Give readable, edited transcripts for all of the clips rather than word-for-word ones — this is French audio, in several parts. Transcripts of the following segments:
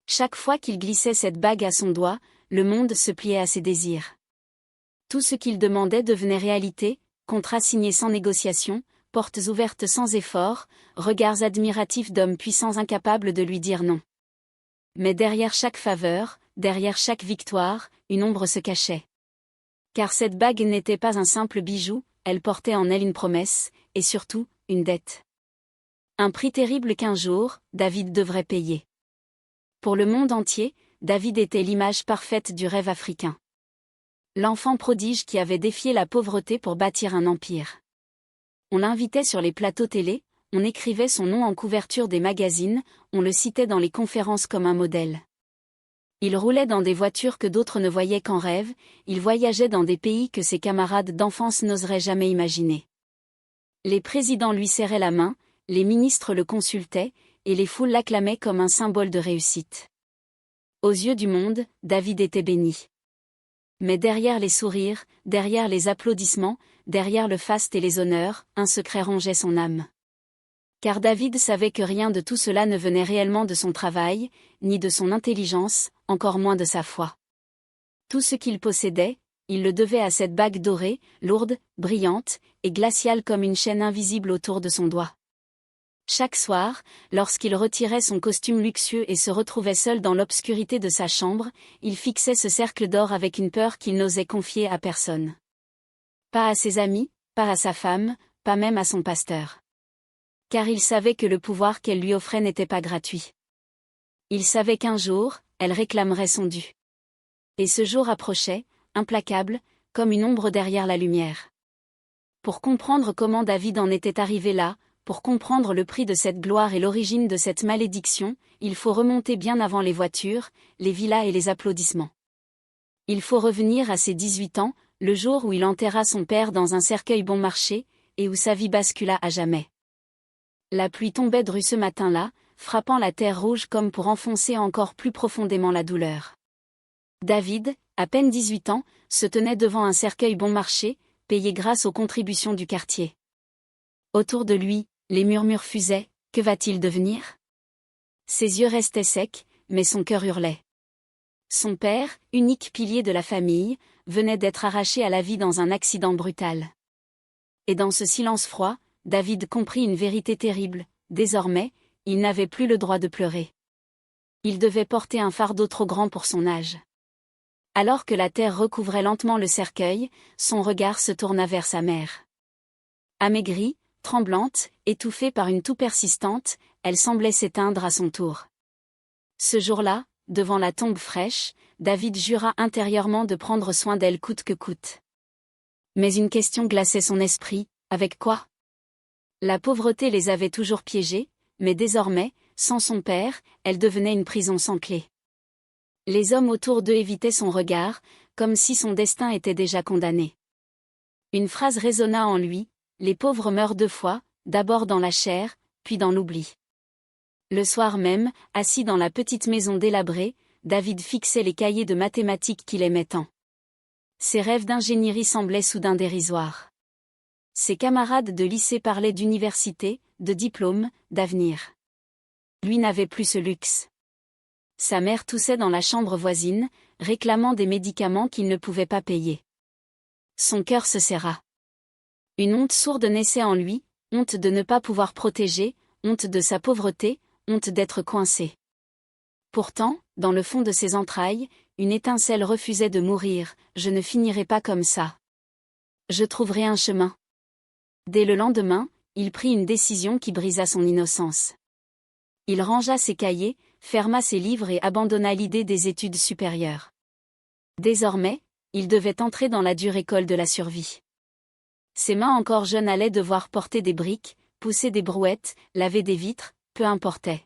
Chaque fois qu'il glissait cette bague à son doigt, le monde se pliait à ses désirs. Tout ce qu'il demandait devenait réalité, contrats signés sans négociation, portes ouvertes sans effort, regards admiratifs d'hommes puissants incapables de lui dire non. Mais derrière chaque faveur, derrière chaque victoire, une ombre se cachait. Car cette bague n'était pas un simple bijou, elle portait en elle une promesse, et surtout, une dette. Un prix terrible qu'un jour, David devrait payer. Pour le monde entier, David était l'image parfaite du rêve africain. L'enfant prodige qui avait défié la pauvreté pour bâtir un empire. On l'invitait sur les plateaux télé, on écrivait son nom en couverture des magazines, on le citait dans les conférences comme un modèle. Il roulait dans des voitures que d'autres ne voyaient qu'en rêve, il voyageait dans des pays que ses camarades d'enfance n'oseraient jamais imaginer. Les présidents lui serraient la main, les ministres le consultaient, et les foules l'acclamaient comme un symbole de réussite. Aux yeux du monde, David était béni. Mais derrière les sourires, derrière les applaudissements, derrière le faste et les honneurs, un secret rongeait son âme. Car David savait que rien de tout cela ne venait réellement de son travail, ni de son intelligence, encore moins de sa foi. Tout ce qu'il possédait, il le devait à cette bague dorée, lourde, brillante, et glaciale comme une chaîne invisible autour de son doigt. Chaque soir, lorsqu'il retirait son costume luxueux et se retrouvait seul dans l'obscurité de sa chambre, il fixait ce cercle d'or avec une peur qu'il n'osait confier à personne. Pas à ses amis, pas à sa femme, pas même à son pasteur. Car il savait que le pouvoir qu'elle lui offrait n'était pas gratuit. Il savait qu'un jour, elle réclamerait son dû. Et ce jour approchait, implacable, comme une ombre derrière la lumière. Pour comprendre comment David en était arrivé là, pour comprendre le prix de cette gloire et l'origine de cette malédiction, il faut remonter bien avant les voitures, les villas et les applaudissements. Il faut revenir à ses 18 ans, le jour où il enterra son père dans un cercueil bon marché, et où sa vie bascula à jamais. La pluie tombait dru ce matin-là, frappant la terre rouge comme pour enfoncer encore plus profondément la douleur. David, à peine 18 ans, se tenait devant un cercueil bon marché, payé grâce aux contributions du quartier. Autour de lui, les murmures fusaient, que va-t-il devenir? Ses yeux restaient secs, mais son cœur hurlait. Son père, unique pilier de la famille, venait d'être arraché à la vie dans un accident brutal. Et dans ce silence froid, David comprit une vérité terrible, désormais, il n'avait plus le droit de pleurer. Il devait porter un fardeau trop grand pour son âge. Alors que la terre recouvrait lentement le cercueil, son regard se tourna vers sa mère. Amaigrie, tremblante, étouffée par une toux persistante, elle semblait s'éteindre à son tour. Ce jour-là, devant la tombe fraîche, David jura intérieurement de prendre soin d'elle coûte que coûte. Mais une question glaçait son esprit, avec quoi? La pauvreté les avait toujours piégés, mais désormais, sans son père, elle devenait une prison sans clé. Les hommes autour d'eux évitaient son regard, comme si son destin était déjà condamné. Une phrase résonna en lui: les pauvres meurent deux fois, d'abord dans la chair, puis dans l'oubli. Le soir même, assis dans la petite maison délabrée, David fixait les cahiers de mathématiques qu'il aimait tant. Ses rêves d'ingénierie semblaient soudain dérisoires. Ses camarades de lycée parlaient d'université, de diplôme, d'avenir. Lui n'avait plus ce luxe. Sa mère toussait dans la chambre voisine, réclamant des médicaments qu'il ne pouvait pas payer. Son cœur se serra. Une honte sourde naissait en lui, honte de ne pas pouvoir protéger, honte de sa pauvreté, honte d'être coincé. Pourtant, dans le fond de ses entrailles, une étincelle refusait de mourir: je ne finirai pas comme ça. Je trouverai un chemin. Dès le lendemain, il prit une décision qui brisa son innocence. Il rangea ses cahiers, ferma ses livres et abandonna l'idée des études supérieures. Désormais, il devait entrer dans la dure école de la survie. Ses mains encore jeunes allaient devoir porter des briques, pousser des brouettes, laver des vitres, peu importait.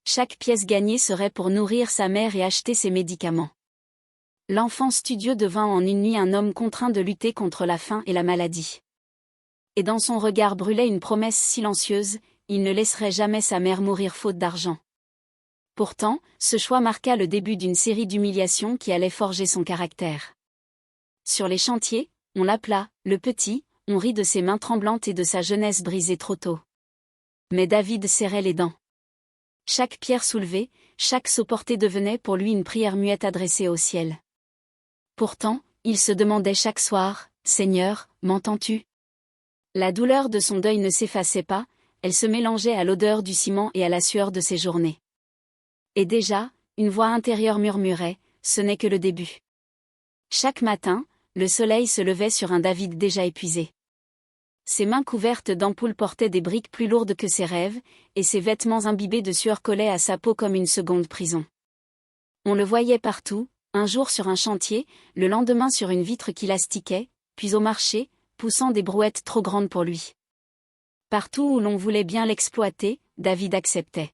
Chaque pièce gagnée serait pour nourrir sa mère et acheter ses médicaments. L'enfant studieux devint en une nuit un homme contraint de lutter contre la faim et la maladie. Et dans son regard brûlait une promesse silencieuse: il ne laisserait jamais sa mère mourir faute d'argent. Pourtant, ce choix marqua le début d'une série d'humiliations qui allaient forger son caractère. Sur les chantiers, on l'appela « le petit », on rit de ses mains tremblantes et de sa jeunesse brisée trop tôt. Mais David serrait les dents. Chaque pierre soulevée, chaque seau porté devenait pour lui une prière muette adressée au ciel. Pourtant, il se demandait chaque soir, « Seigneur, m'entends-tu » La douleur de son deuil ne s'effaçait pas, elle se mélangeait à l'odeur du ciment et à la sueur de ses journées. Et déjà, une voix intérieure murmurait, « Ce n'est que le début ». Chaque matin, le soleil se levait sur un David déjà épuisé. Ses mains couvertes d'ampoules portaient des briques plus lourdes que ses rêves, et ses vêtements imbibés de sueur collaient à sa peau comme une seconde prison. On le voyait partout, un jour sur un chantier, le lendemain sur une vitre qui l'astiquait, puis au marché, poussant des brouettes trop grandes pour lui. Partout où l'on voulait bien l'exploiter, David acceptait.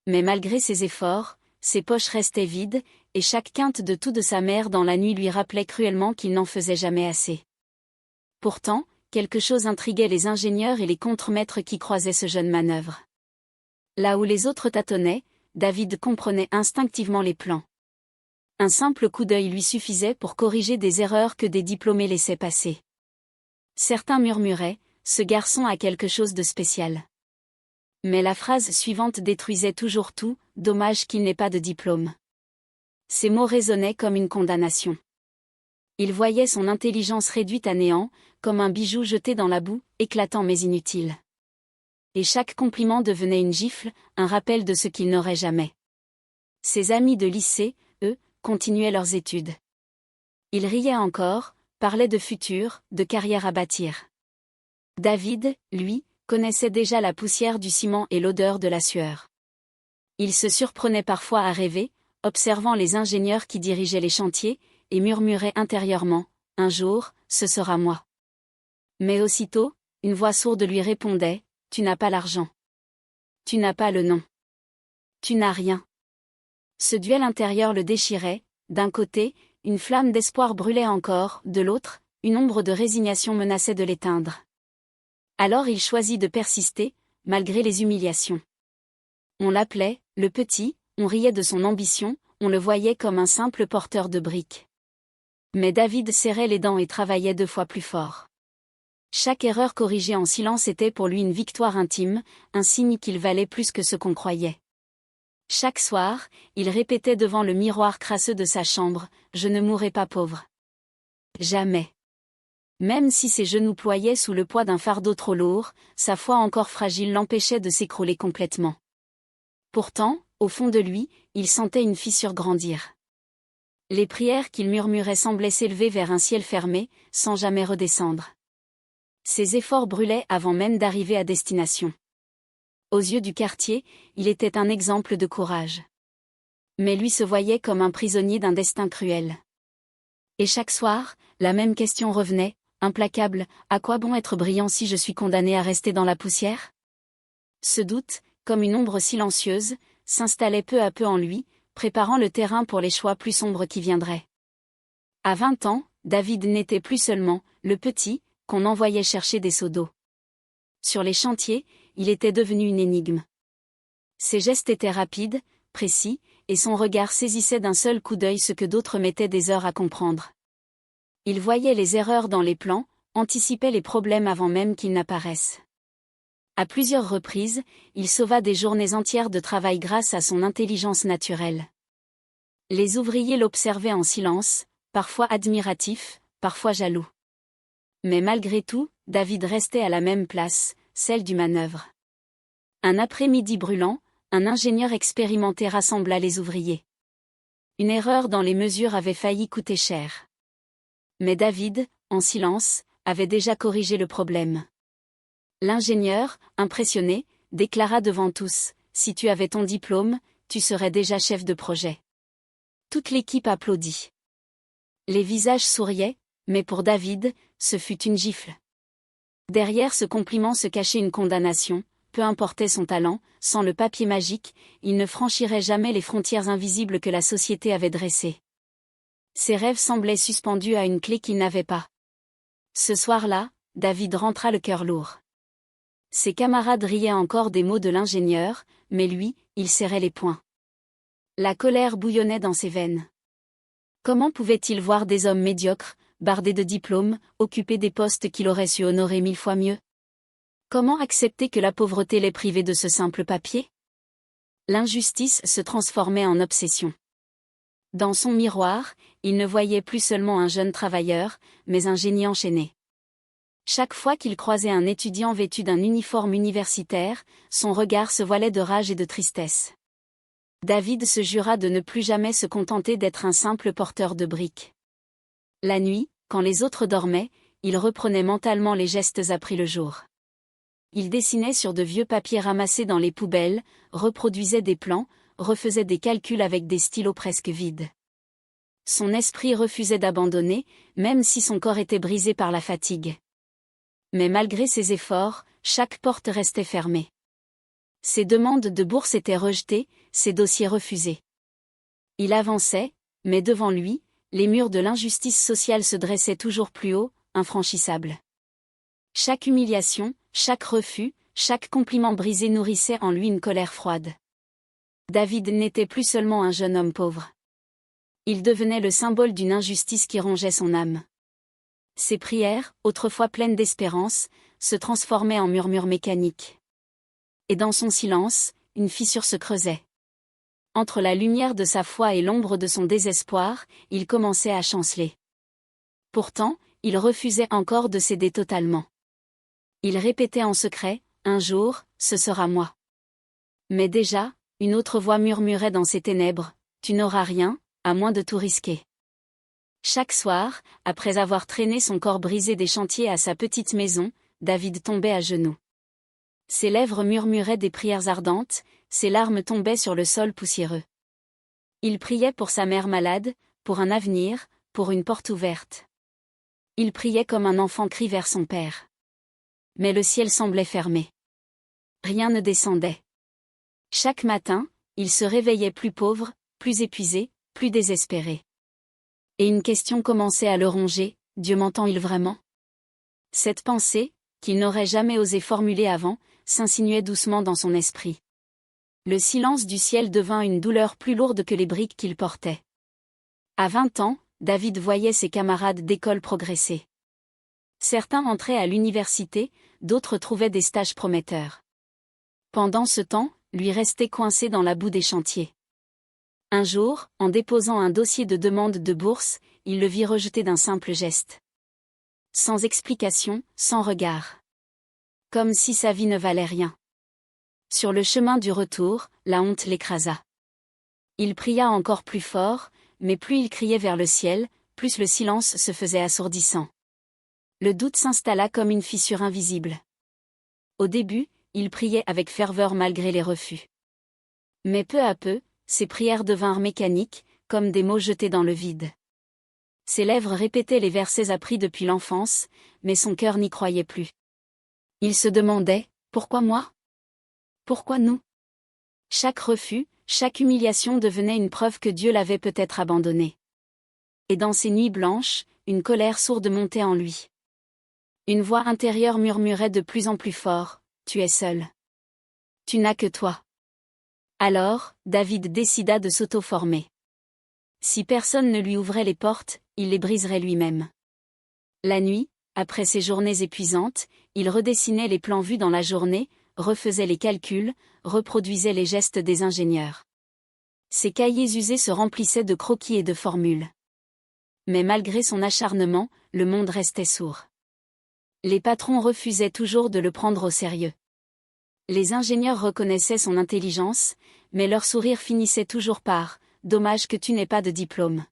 Mais malgré ses efforts, ses poches restaient vides, et chaque quinte de tout de sa mère dans la nuit lui rappelait cruellement qu'il n'en faisait jamais assez. Pourtant, quelque chose intriguait les ingénieurs et les contremaîtres qui croisaient ce jeune manœuvre. Là où les autres tâtonnaient, David comprenait instinctivement les plans. Un simple coup d'œil lui suffisait pour corriger des erreurs que des diplômés laissaient passer. Certains murmuraient, « Ce garçon a quelque chose de spécial ». Mais la phrase suivante détruisait toujours tout, « Dommage qu'il n'ait pas de diplôme ». Ces mots résonnaient comme une condamnation. Il voyait son intelligence réduite à néant, comme un bijou jeté dans la boue, éclatant mais inutile. Et chaque compliment devenait une gifle, un rappel de ce qu'il n'aurait jamais. Ses amis de lycée, eux, continuaient leurs études. Ils riaient encore, parlaient de futur, de carrière à bâtir. David, lui, connaissait déjà la poussière du ciment et l'odeur de la sueur. Il se surprenait parfois à rêver, observant les ingénieurs qui dirigeaient les chantiers, et murmurait intérieurement, « Un jour, ce sera moi ». Mais aussitôt, une voix sourde lui répondait, « Tu n'as pas l'argent. Tu n'as pas le nom. Tu n'as rien ». Ce duel intérieur le déchirait, d'un côté, une flamme d'espoir brûlait encore, de l'autre, une ombre de résignation menaçait de l'éteindre. Alors il choisit de persister, malgré les humiliations. On l'appelait « le petit », on riait de son ambition, on le voyait comme un simple porteur de briques. Mais David serrait les dents et travaillait 2 fois plus fort. Chaque erreur corrigée en silence était pour lui une victoire intime, un signe qu'il valait plus que ce qu'on croyait. Chaque soir, il répétait devant le miroir crasseux de sa chambre, « Je ne mourrai pas pauvre. » Jamais. Même si ses genoux ployaient sous le poids d'un fardeau trop lourd, sa foi encore fragile l'empêchait de s'écrouler complètement. Pourtant, au fond de lui, il sentait une fissure grandir. Les prières qu'il murmurait semblaient s'élever vers un ciel fermé, sans jamais redescendre. Ses efforts brûlaient avant même d'arriver à destination. Aux yeux du quartier, il était un exemple de courage. Mais lui se voyait comme un prisonnier d'un destin cruel. Et chaque soir, la même question revenait, implacable, « À quoi bon être brillant si je suis condamné à rester dans la poussière ?» Ce doute, comme une ombre silencieuse, s'installait peu à peu en lui, préparant le terrain pour les choix plus sombres qui viendraient. À 20 ans, David n'était plus seulement « le petit » qu'on envoyait chercher des seaux d'eau. Sur les chantiers, il était devenu une énigme. Ses gestes étaient rapides, précis, et son regard saisissait d'un seul coup d'œil ce que d'autres mettaient des heures à comprendre. Il voyait les erreurs dans les plans, anticipait les problèmes avant même qu'ils n'apparaissent. À plusieurs reprises, il sauva des journées entières de travail grâce à son intelligence naturelle. Les ouvriers l'observaient en silence, parfois admiratifs, parfois jaloux. Mais malgré tout, David restait à la même place, celle du manœuvre. Un après-midi brûlant, un ingénieur expérimenté rassembla les ouvriers. Une erreur dans les mesures avait failli coûter cher. Mais David, en silence, avait déjà corrigé le problème. L'ingénieur, impressionné, déclara devant tous, « Si tu avais ton diplôme, tu serais déjà chef de projet. » Toute l'équipe applaudit. Les visages souriaient, mais pour David, ce fut une gifle. Derrière ce compliment se cachait une condamnation, peu importait son talent, sans le papier magique, il ne franchirait jamais les frontières invisibles que la société avait dressées. Ses rêves semblaient suspendus à une clé qu'il n'avait pas. Ce soir-là, David rentra le cœur lourd. Ses camarades riaient encore des mots de l'ingénieur, mais lui, il serrait les poings. La colère bouillonnait dans ses veines. Comment pouvait-il voir des hommes médiocres, bardés de diplômes, occuper des postes qu'il aurait su honorer 1000 fois mieux? Comment accepter que la pauvreté l'ait privé de ce simple papier? L'injustice se transformait en obsession. Dans son miroir, il ne voyait plus seulement un jeune travailleur, mais un génie enchaîné. Chaque fois qu'il croisait un étudiant vêtu d'un uniforme universitaire, son regard se voilait de rage et de tristesse. David se jura de ne plus jamais se contenter d'être un simple porteur de briques. La nuit, quand les autres dormaient, il reprenait mentalement les gestes appris le jour. Il dessinait sur de vieux papiers ramassés dans les poubelles, reproduisait des plans, refaisait des calculs avec des stylos presque vides. Son esprit refusait d'abandonner, même si son corps était brisé par la fatigue. Mais malgré ses efforts, chaque porte restait fermée. Ses demandes de bourse étaient rejetées, ses dossiers refusés. Il avançait, mais devant lui, les murs de l'injustice sociale se dressaient toujours plus haut, infranchissables. Chaque humiliation, chaque refus, chaque compliment brisé nourrissait en lui une colère froide. David n'était plus seulement un jeune homme pauvre. Il devenait le symbole d'une injustice qui rongeait son âme. Ses prières, autrefois pleines d'espérance, se transformaient en murmures mécaniques. Et dans son silence, une fissure se creusait. Entre la lumière de sa foi et l'ombre de son désespoir, il commençait à chanceler. Pourtant, il refusait encore de céder totalement. Il répétait en secret, « Un jour, ce sera moi. » Mais déjà, une autre voix murmurait dans ses ténèbres, « Tu n'auras rien, à moins de tout risquer. » Chaque soir, après avoir traîné son corps brisé des chantiers à sa petite maison, David tombait à genoux. Ses lèvres murmuraient des prières ardentes, ses larmes tombaient sur le sol poussiéreux. Il priait pour sa mère malade, pour un avenir, pour une porte ouverte. Il priait comme un enfant crie vers son père. Mais le ciel semblait fermé. Rien ne descendait. Chaque matin, il se réveillait plus pauvre, plus épuisé, plus désespéré. Et une question commençait à le ronger, Dieu m'entend-il vraiment ? Cette pensée, qu'il n'aurait jamais osé formuler avant, s'insinuait doucement dans son esprit. Le silence du ciel devint une douleur plus lourde que les briques qu'il portait. À 20 ans, David voyait ses camarades d'école progresser. Certains entraient à l'université, d'autres trouvaient des stages prometteurs. Pendant ce temps, lui restait coincé dans la boue des chantiers. Un jour, en déposant un dossier de demande de bourse, il le vit rejeté d'un simple geste. Sans explication, sans regard. Comme si sa vie ne valait rien. Sur le chemin du retour, la honte l'écrasa. Il pria encore plus fort, mais plus il criait vers le ciel, plus le silence se faisait assourdissant. Le doute s'installa comme une fissure invisible. Au début, il priait avec ferveur malgré les refus. Mais peu à peu, ses prières devinrent mécaniques, comme des mots jetés dans le vide. Ses lèvres répétaient les versets appris depuis l'enfance, mais son cœur n'y croyait plus. Il se demandait, pourquoi moi ? Pourquoi nous ? Chaque refus, chaque humiliation devenait une preuve que Dieu l'avait peut-être abandonné. Et dans ces nuits blanches, une colère sourde montait en lui. Une voix intérieure murmurait de plus en plus fort, « Tu es seul. Tu n'as que toi. » Alors, David décida de s'auto-former. Si personne ne lui ouvrait les portes, il les briserait lui-même. La nuit, après ses journées épuisantes, il redessinait les plans vus dans la journée, refaisait les calculs, reproduisait les gestes des ingénieurs. Ses cahiers usés se remplissaient de croquis et de formules. Mais malgré son acharnement, le monde restait sourd. Les patrons refusaient toujours de le prendre au sérieux. Les ingénieurs reconnaissaient son intelligence, mais leur sourire finissait toujours par « Dommage que tu n'aies pas de diplôme ».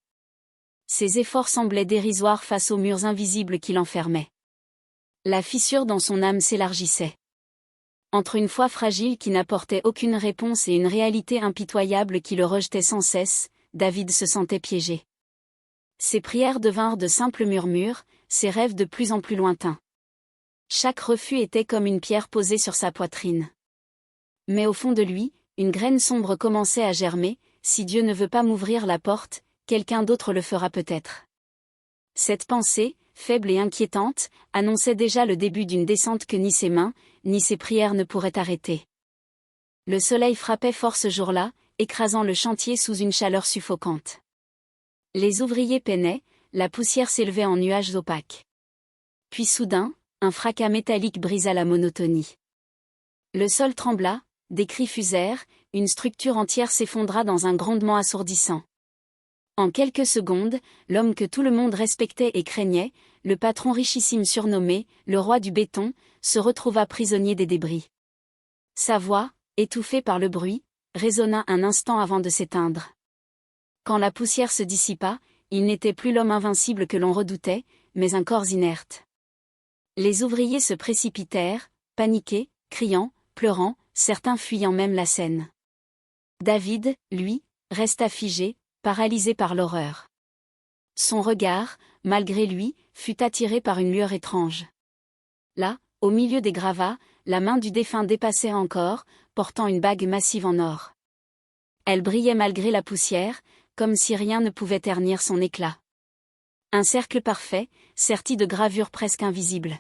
Ses efforts semblaient dérisoires face aux murs invisibles qui l'enfermaient. La fissure dans son âme s'élargissait. Entre une foi fragile qui n'apportait aucune réponse et une réalité impitoyable qui le rejetait sans cesse, David se sentait piégé. Ses prières devinrent de simples murmures, ses rêves de plus en plus lointains. Chaque refus était comme une pierre posée sur sa poitrine. Mais au fond de lui, une graine sombre commençait à germer, si Dieu ne veut pas m'ouvrir la porte, quelqu'un d'autre le fera peut-être. Cette pensée, faible et inquiétante, annonçait déjà le début d'une descente que ni ses mains, ni ses prières ne pourraient arrêter. Le soleil frappait fort ce jour-là, écrasant le chantier sous une chaleur suffocante. Les ouvriers peinaient, la poussière s'élevait en nuages opaques. Puis soudain, un fracas métallique brisa la monotonie. Le sol trembla, des cris fusèrent, une structure entière s'effondra dans un grondement assourdissant. En quelques secondes, l'homme que tout le monde respectait et craignait, le patron richissime surnommé « le roi du béton », se retrouva prisonnier des débris. Sa voix, étouffée par le bruit, résonna un instant avant de s'éteindre. Quand la poussière se dissipa, il n'était plus l'homme invincible que l'on redoutait, mais un corps inerte. Les ouvriers se précipitèrent, paniqués, criant, pleurant, certains fuyant même la scène. David, lui, resta figé, paralysé par l'horreur. Son regard, malgré lui, fut attiré par une lueur étrange. Là, au milieu des gravats, la main du défunt dépassait encore, portant une bague massive en or. Elle brillait malgré la poussière, comme si rien ne pouvait ternir son éclat. Un cercle parfait, serti de gravures presque invisibles.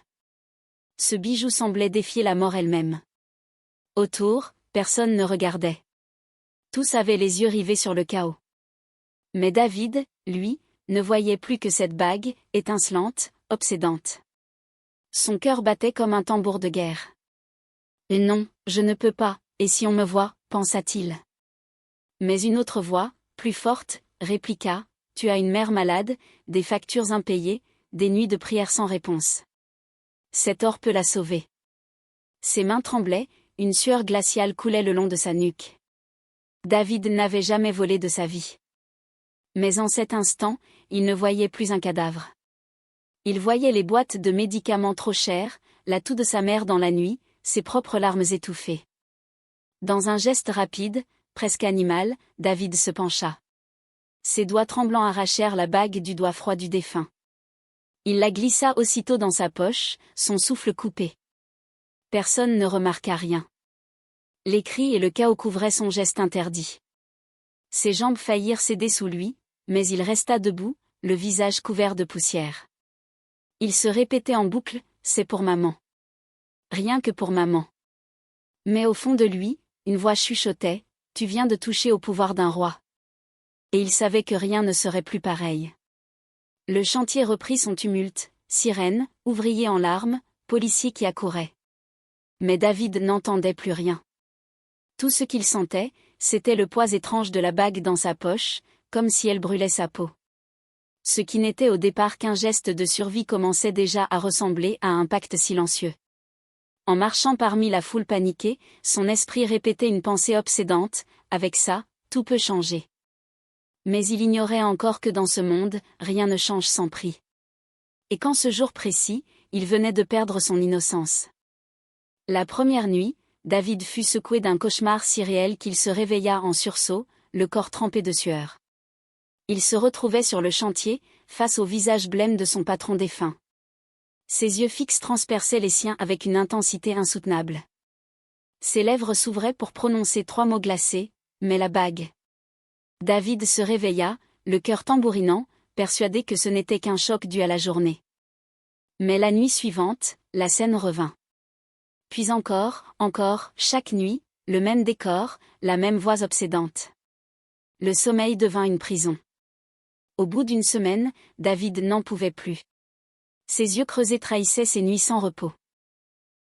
Ce bijou semblait défier la mort elle-même. Autour, personne ne regardait. Tous avaient les yeux rivés sur le chaos. Mais David, lui, ne voyait plus que cette bague, étincelante, obsédante. Son cœur battait comme un tambour de guerre. « Et non, je ne peux pas, et si on me voit, pensa-t-il. Mais une autre voix, plus forte, répliqua, « Tu as une mère malade, des factures impayées, des nuits de prière sans réponse. Cet or peut la sauver. » Ses mains tremblaient, une sueur glaciale coulait le long de sa nuque. David n'avait jamais volé de sa vie. Mais en cet instant, il ne voyait plus un cadavre. Il voyait les boîtes de médicaments trop chères, la toux de sa mère dans la nuit, ses propres larmes étouffées. Dans un geste rapide, presque animal, David se pencha. Ses doigts tremblants arrachèrent la bague du doigt froid du défunt. Il la glissa aussitôt dans sa poche, son souffle coupé. Personne ne remarqua rien. Les cris et le chaos couvraient son geste interdit. Ses jambes faillirent céder sous lui, mais il resta debout, le visage couvert de poussière. Il se répétait en boucle, « C'est pour maman. Rien que pour maman. » Mais au fond de lui, une voix chuchotait, « Tu viens de toucher au pouvoir d'un roi. » Et il savait que rien ne serait plus pareil. Le chantier reprit son tumulte, sirènes, ouvriers en larmes, policiers qui accouraient. Mais David n'entendait plus rien. Tout ce qu'il sentait, c'était le poids étrange de la bague dans sa poche, comme si elle brûlait sa peau. Ce qui n'était au départ qu'un geste de survie commençait déjà à ressembler à un pacte silencieux. En marchant parmi la foule paniquée, son esprit répétait une pensée obsédante, « Avec ça, tout peut changer. » Mais il ignorait encore que dans ce monde, rien ne change sans prix. Et qu'en ce jour précis, il venait de perdre son innocence. La première nuit, David fut secoué d'un cauchemar si réel qu'il se réveilla en sursaut, le corps trempé de sueur. Il se retrouvait sur le chantier, face au visage blême de son patron défunt. Ses yeux fixes transperçaient les siens avec une intensité insoutenable. Ses lèvres s'ouvraient pour prononcer 3 mots glacés, mais la bague. David se réveilla, le cœur tambourinant, persuadé que ce n'était qu'un choc dû à la journée. Mais la nuit suivante, la scène revint. Puis encore, chaque nuit, le même décor, la même voix obsédante. Le sommeil devint une prison. Au bout d'une semaine, David n'en pouvait plus. Ses yeux creusés trahissaient ses nuits sans repos.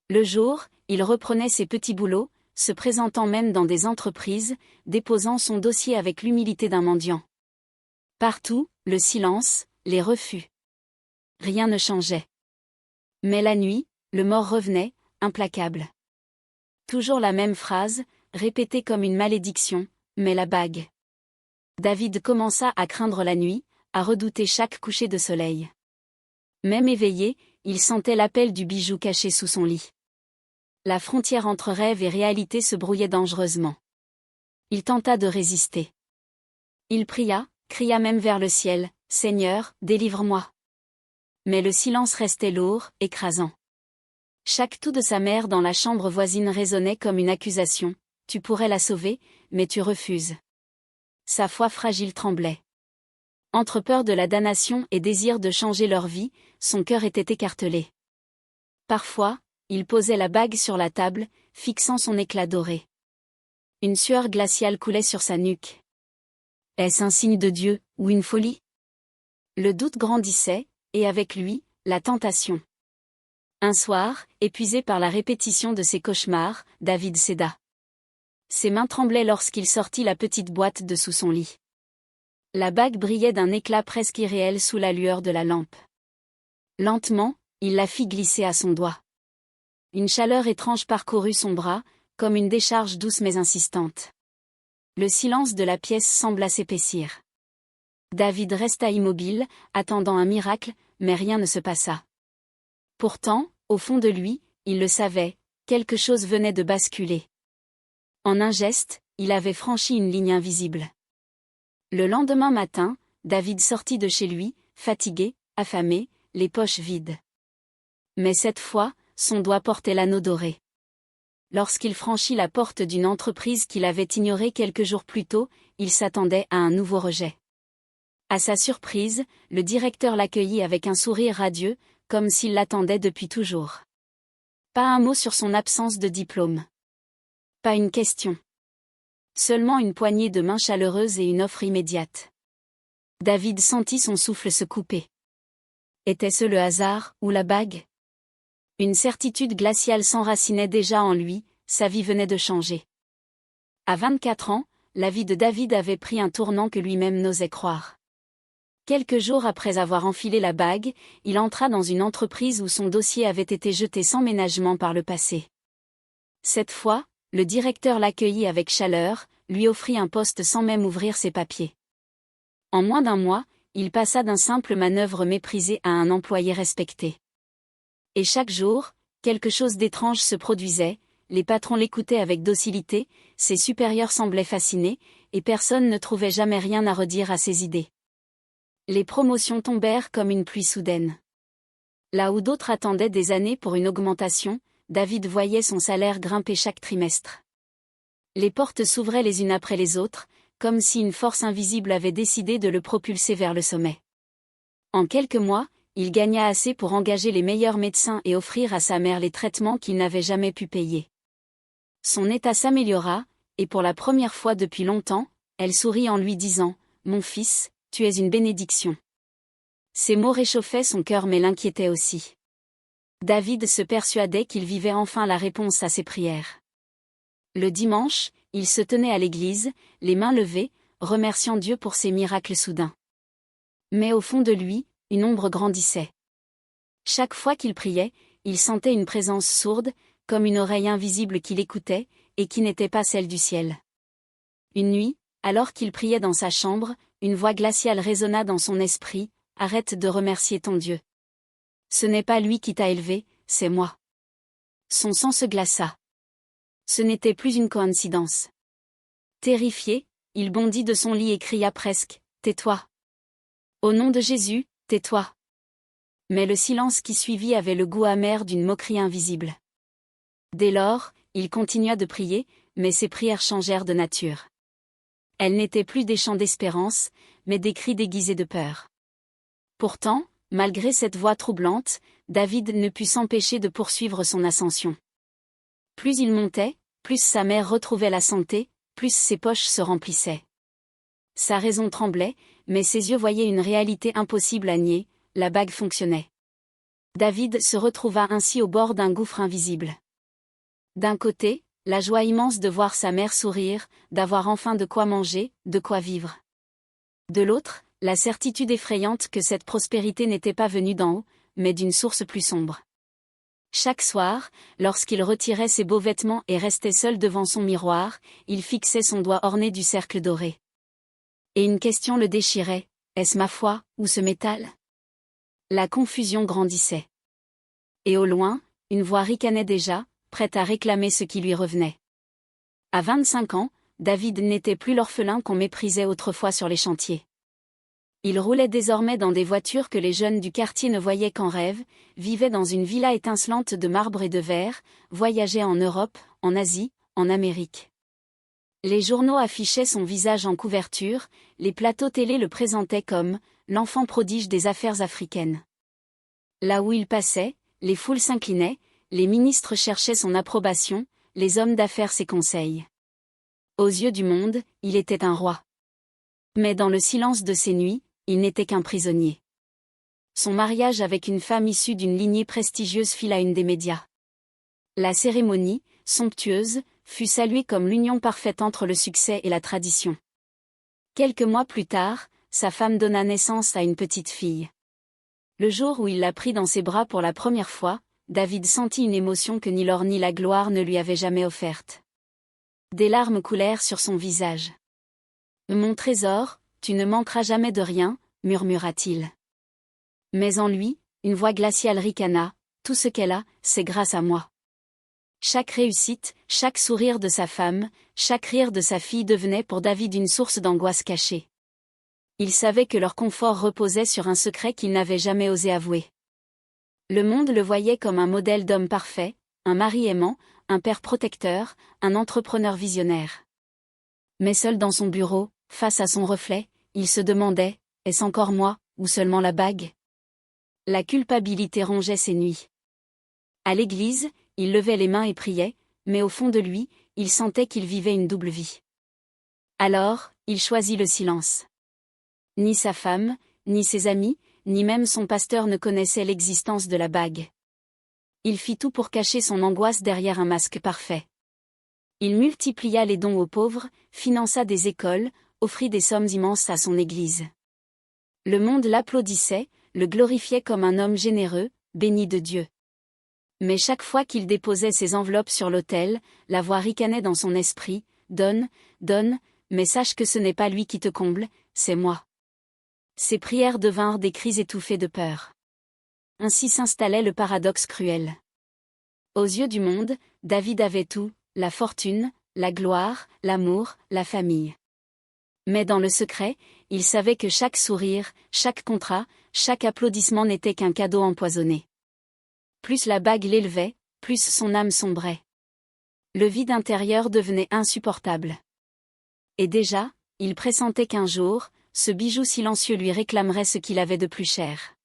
Le jour, il reprenait ses petits boulots, se présentant même dans des entreprises, déposant son dossier avec l'humilité d'un mendiant. Partout, le silence, les refus. Rien ne changeait. Mais la nuit, le mort revenait, implacable. Toujours la même phrase, répétée comme une malédiction, mais la bague. David commença à craindre la nuit, à redouter chaque coucher de soleil. Même éveillé, il sentait l'appel du bijou caché sous son lit. La frontière entre rêve et réalité se brouillait dangereusement. Il tenta de résister. Il pria, cria même vers le ciel, « Seigneur, délivre-moi !» Mais le silence restait lourd, écrasant. Chaque toux de sa mère dans la chambre voisine résonnait comme une accusation, « Tu pourrais la sauver, mais tu refuses. » Sa foi fragile tremblait. Entre peur de la damnation et désir de changer leur vie, son cœur était écartelé. Parfois, il posait la bague sur la table, fixant son éclat doré. Une sueur glaciale coulait sur sa nuque. Est-ce un signe de Dieu, ou une folie? Le doute grandissait, et avec lui, la tentation. Un soir, épuisé par la répétition de ses cauchemars, David céda. Ses mains tremblaient lorsqu'il sortit la petite boîte de sous son lit. La bague brillait d'un éclat presque irréel sous la lueur de la lampe. Lentement, il la fit glisser à son doigt. Une chaleur étrange parcourut son bras, comme une décharge douce mais insistante. Le silence de la pièce sembla s'épaissir. David resta immobile, attendant un miracle, mais rien ne se passa. Pourtant, au fond de lui, il le savait, quelque chose venait de basculer. En un geste, il avait franchi une ligne invisible. Le lendemain matin, David sortit de chez lui, fatigué, affamé, les poches vides. Mais cette fois, son doigt portait l'anneau doré. Lorsqu'il franchit la porte d'une entreprise qu'il avait ignorée quelques jours plus tôt, il s'attendait à un nouveau rejet. À sa surprise, le directeur l'accueillit avec un sourire radieux, comme s'il l'attendait depuis toujours. Pas un mot sur son absence de diplôme. Pas une question. Seulement une poignée de mains chaleureuses et une offre immédiate. David sentit son souffle se couper. Était-ce le hasard, ou la bague ? Une certitude glaciale s'enracinait déjà en lui, sa vie venait de changer. À 24 ans, la vie de David avait pris un tournant que lui-même n'osait croire. Quelques jours après avoir enfilé la bague, il entra dans une entreprise où son dossier avait été jeté sans ménagement par le passé. Cette fois, le directeur l'accueillit avec chaleur, lui offrit un poste sans même ouvrir ses papiers. En moins d'un mois, il passa d'un simple manœuvre méprisé à un employé respecté. Et chaque jour, quelque chose d'étrange se produisait, les patrons l'écoutaient avec docilité, ses supérieurs semblaient fascinés, et personne ne trouvait jamais rien à redire à ses idées. Les promotions tombèrent comme une pluie soudaine. Là où d'autres attendaient des années pour une augmentation, David voyait son salaire grimper chaque trimestre. Les portes s'ouvraient les unes après les autres, comme si une force invisible avait décidé de le propulser vers le sommet. En quelques mois, il gagna assez pour engager les meilleurs médecins et offrir à sa mère les traitements qu'il n'avait jamais pu payer. Son état s'améliora, et pour la première fois depuis longtemps, elle sourit en lui disant « Mon fils, tu es une bénédiction ». Ces mots réchauffaient son cœur mais l'inquiétaient aussi. David se persuadait qu'il vivait enfin la réponse à ses prières. Le dimanche, il se tenait à l'église, les mains levées, remerciant Dieu pour ses miracles soudains. Mais au fond de lui, une ombre grandissait. Chaque fois qu'il priait, il sentait une présence sourde, comme une oreille invisible qui l'écoutait, et qui n'était pas celle du ciel. Une nuit, alors qu'il priait dans sa chambre, une voix glaciale résonna dans son esprit, « Arrête de remercier ton Dieu. Ce n'est pas lui qui t'a élevé, c'est moi. » Son sang se glaça. Ce n'était plus une coïncidence. Terrifié, il bondit de son lit et cria presque, « Tais-toi. Au nom de Jésus, tais-toi. » Mais le silence qui suivit avait le goût amer d'une moquerie invisible. Dès lors, il continua de prier, mais ses prières changèrent de nature. Elles n'étaient plus des chants d'espérance, mais des cris déguisés de peur. Pourtant, malgré cette voix troublante, David ne put s'empêcher de poursuivre son ascension. Plus il montait, plus sa mère retrouvait la santé, plus ses poches se remplissaient. Sa raison tremblait, mais ses yeux voyaient une réalité impossible à nier, la bague fonctionnait. David se retrouva ainsi au bord d'un gouffre invisible. D'un côté, la joie immense de voir sa mère sourire, d'avoir enfin de quoi manger, de quoi vivre. De l'autre, la certitude effrayante que cette prospérité n'était pas venue d'en haut, mais d'une source plus sombre. Chaque soir, lorsqu'il retirait ses beaux vêtements et restait seul devant son miroir, il fixait son doigt orné du cercle doré. Et une question le déchirait, est-ce ma foi, ou ce métal ? La confusion grandissait. Et au loin, une voix ricanait déjà, prête à réclamer ce qui lui revenait. À 25 ans, David n'était plus l'orphelin qu'on méprisait autrefois sur les chantiers. Il roulait désormais dans des voitures que les jeunes du quartier ne voyaient qu'en rêve, vivait dans une villa étincelante de marbre et de verre, voyageait en Europe, en Asie, en Amérique. Les journaux affichaient son visage en couverture, les plateaux télé le présentaient comme « l'enfant prodige des affaires africaines ». Là où il passait, les foules s'inclinaient, les ministres cherchaient son approbation, les hommes d'affaires ses conseils. Aux yeux du monde, il était un roi. Mais dans le silence de ces nuits, il n'était qu'un prisonnier. Son mariage avec une femme issue d'une lignée prestigieuse fit la une des médias. La cérémonie, somptueuse, fut saluée comme l'union parfaite entre le succès et la tradition. Quelques mois plus tard, sa femme donna naissance à une petite fille. Le jour où il la prit dans ses bras pour la première fois, David sentit une émotion que ni l'or ni la gloire ne lui avaient jamais offerte. Des larmes coulèrent sur son visage. « Mon trésor, tu ne manqueras jamais de rien », murmura-t-il. Mais en lui, une voix glaciale ricana, « Tout ce qu'elle a, c'est grâce à moi. » Chaque réussite, chaque sourire de sa femme, chaque rire de sa fille devenait pour David une source d'angoisse cachée. Il savait que leur confort reposait sur un secret qu'il n'avait jamais osé avouer. Le monde le voyait comme un modèle d'homme parfait, un mari aimant, un père protecteur, un entrepreneur visionnaire. Mais seul dans son bureau, face à son reflet, il se demandait, est-ce encore moi, ou seulement la bague? La culpabilité rongeait ses nuits. À l'église, il levait les mains et priait, mais au fond de lui, il sentait qu'il vivait une double vie. Alors, il choisit le silence. Ni sa femme, ni ses amis, ni même son pasteur ne connaissaient l'existence de la bague. Il fit tout pour cacher son angoisse derrière un masque parfait. Il multiplia les dons aux pauvres, finança des écoles, offrit des sommes immenses à son église. Le monde l'applaudissait, le glorifiait comme un homme généreux, béni de Dieu. Mais chaque fois qu'il déposait ses enveloppes sur l'autel, la voix ricanait dans son esprit, « Donne, donne, mais sache que ce n'est pas lui qui te comble, c'est moi. » Ses prières devinrent des cris étouffés de peur. Ainsi s'installait le paradoxe cruel. Aux yeux du monde, David avait tout, la fortune, la gloire, l'amour, la famille. Mais dans le secret, il savait que chaque sourire, chaque contrat, chaque applaudissement n'était qu'un cadeau empoisonné. Plus la bague l'élevait, plus son âme sombrait. Le vide intérieur devenait insupportable. Et déjà, il pressentait qu'un jour, ce bijou silencieux lui réclamerait ce qu'il avait de plus cher.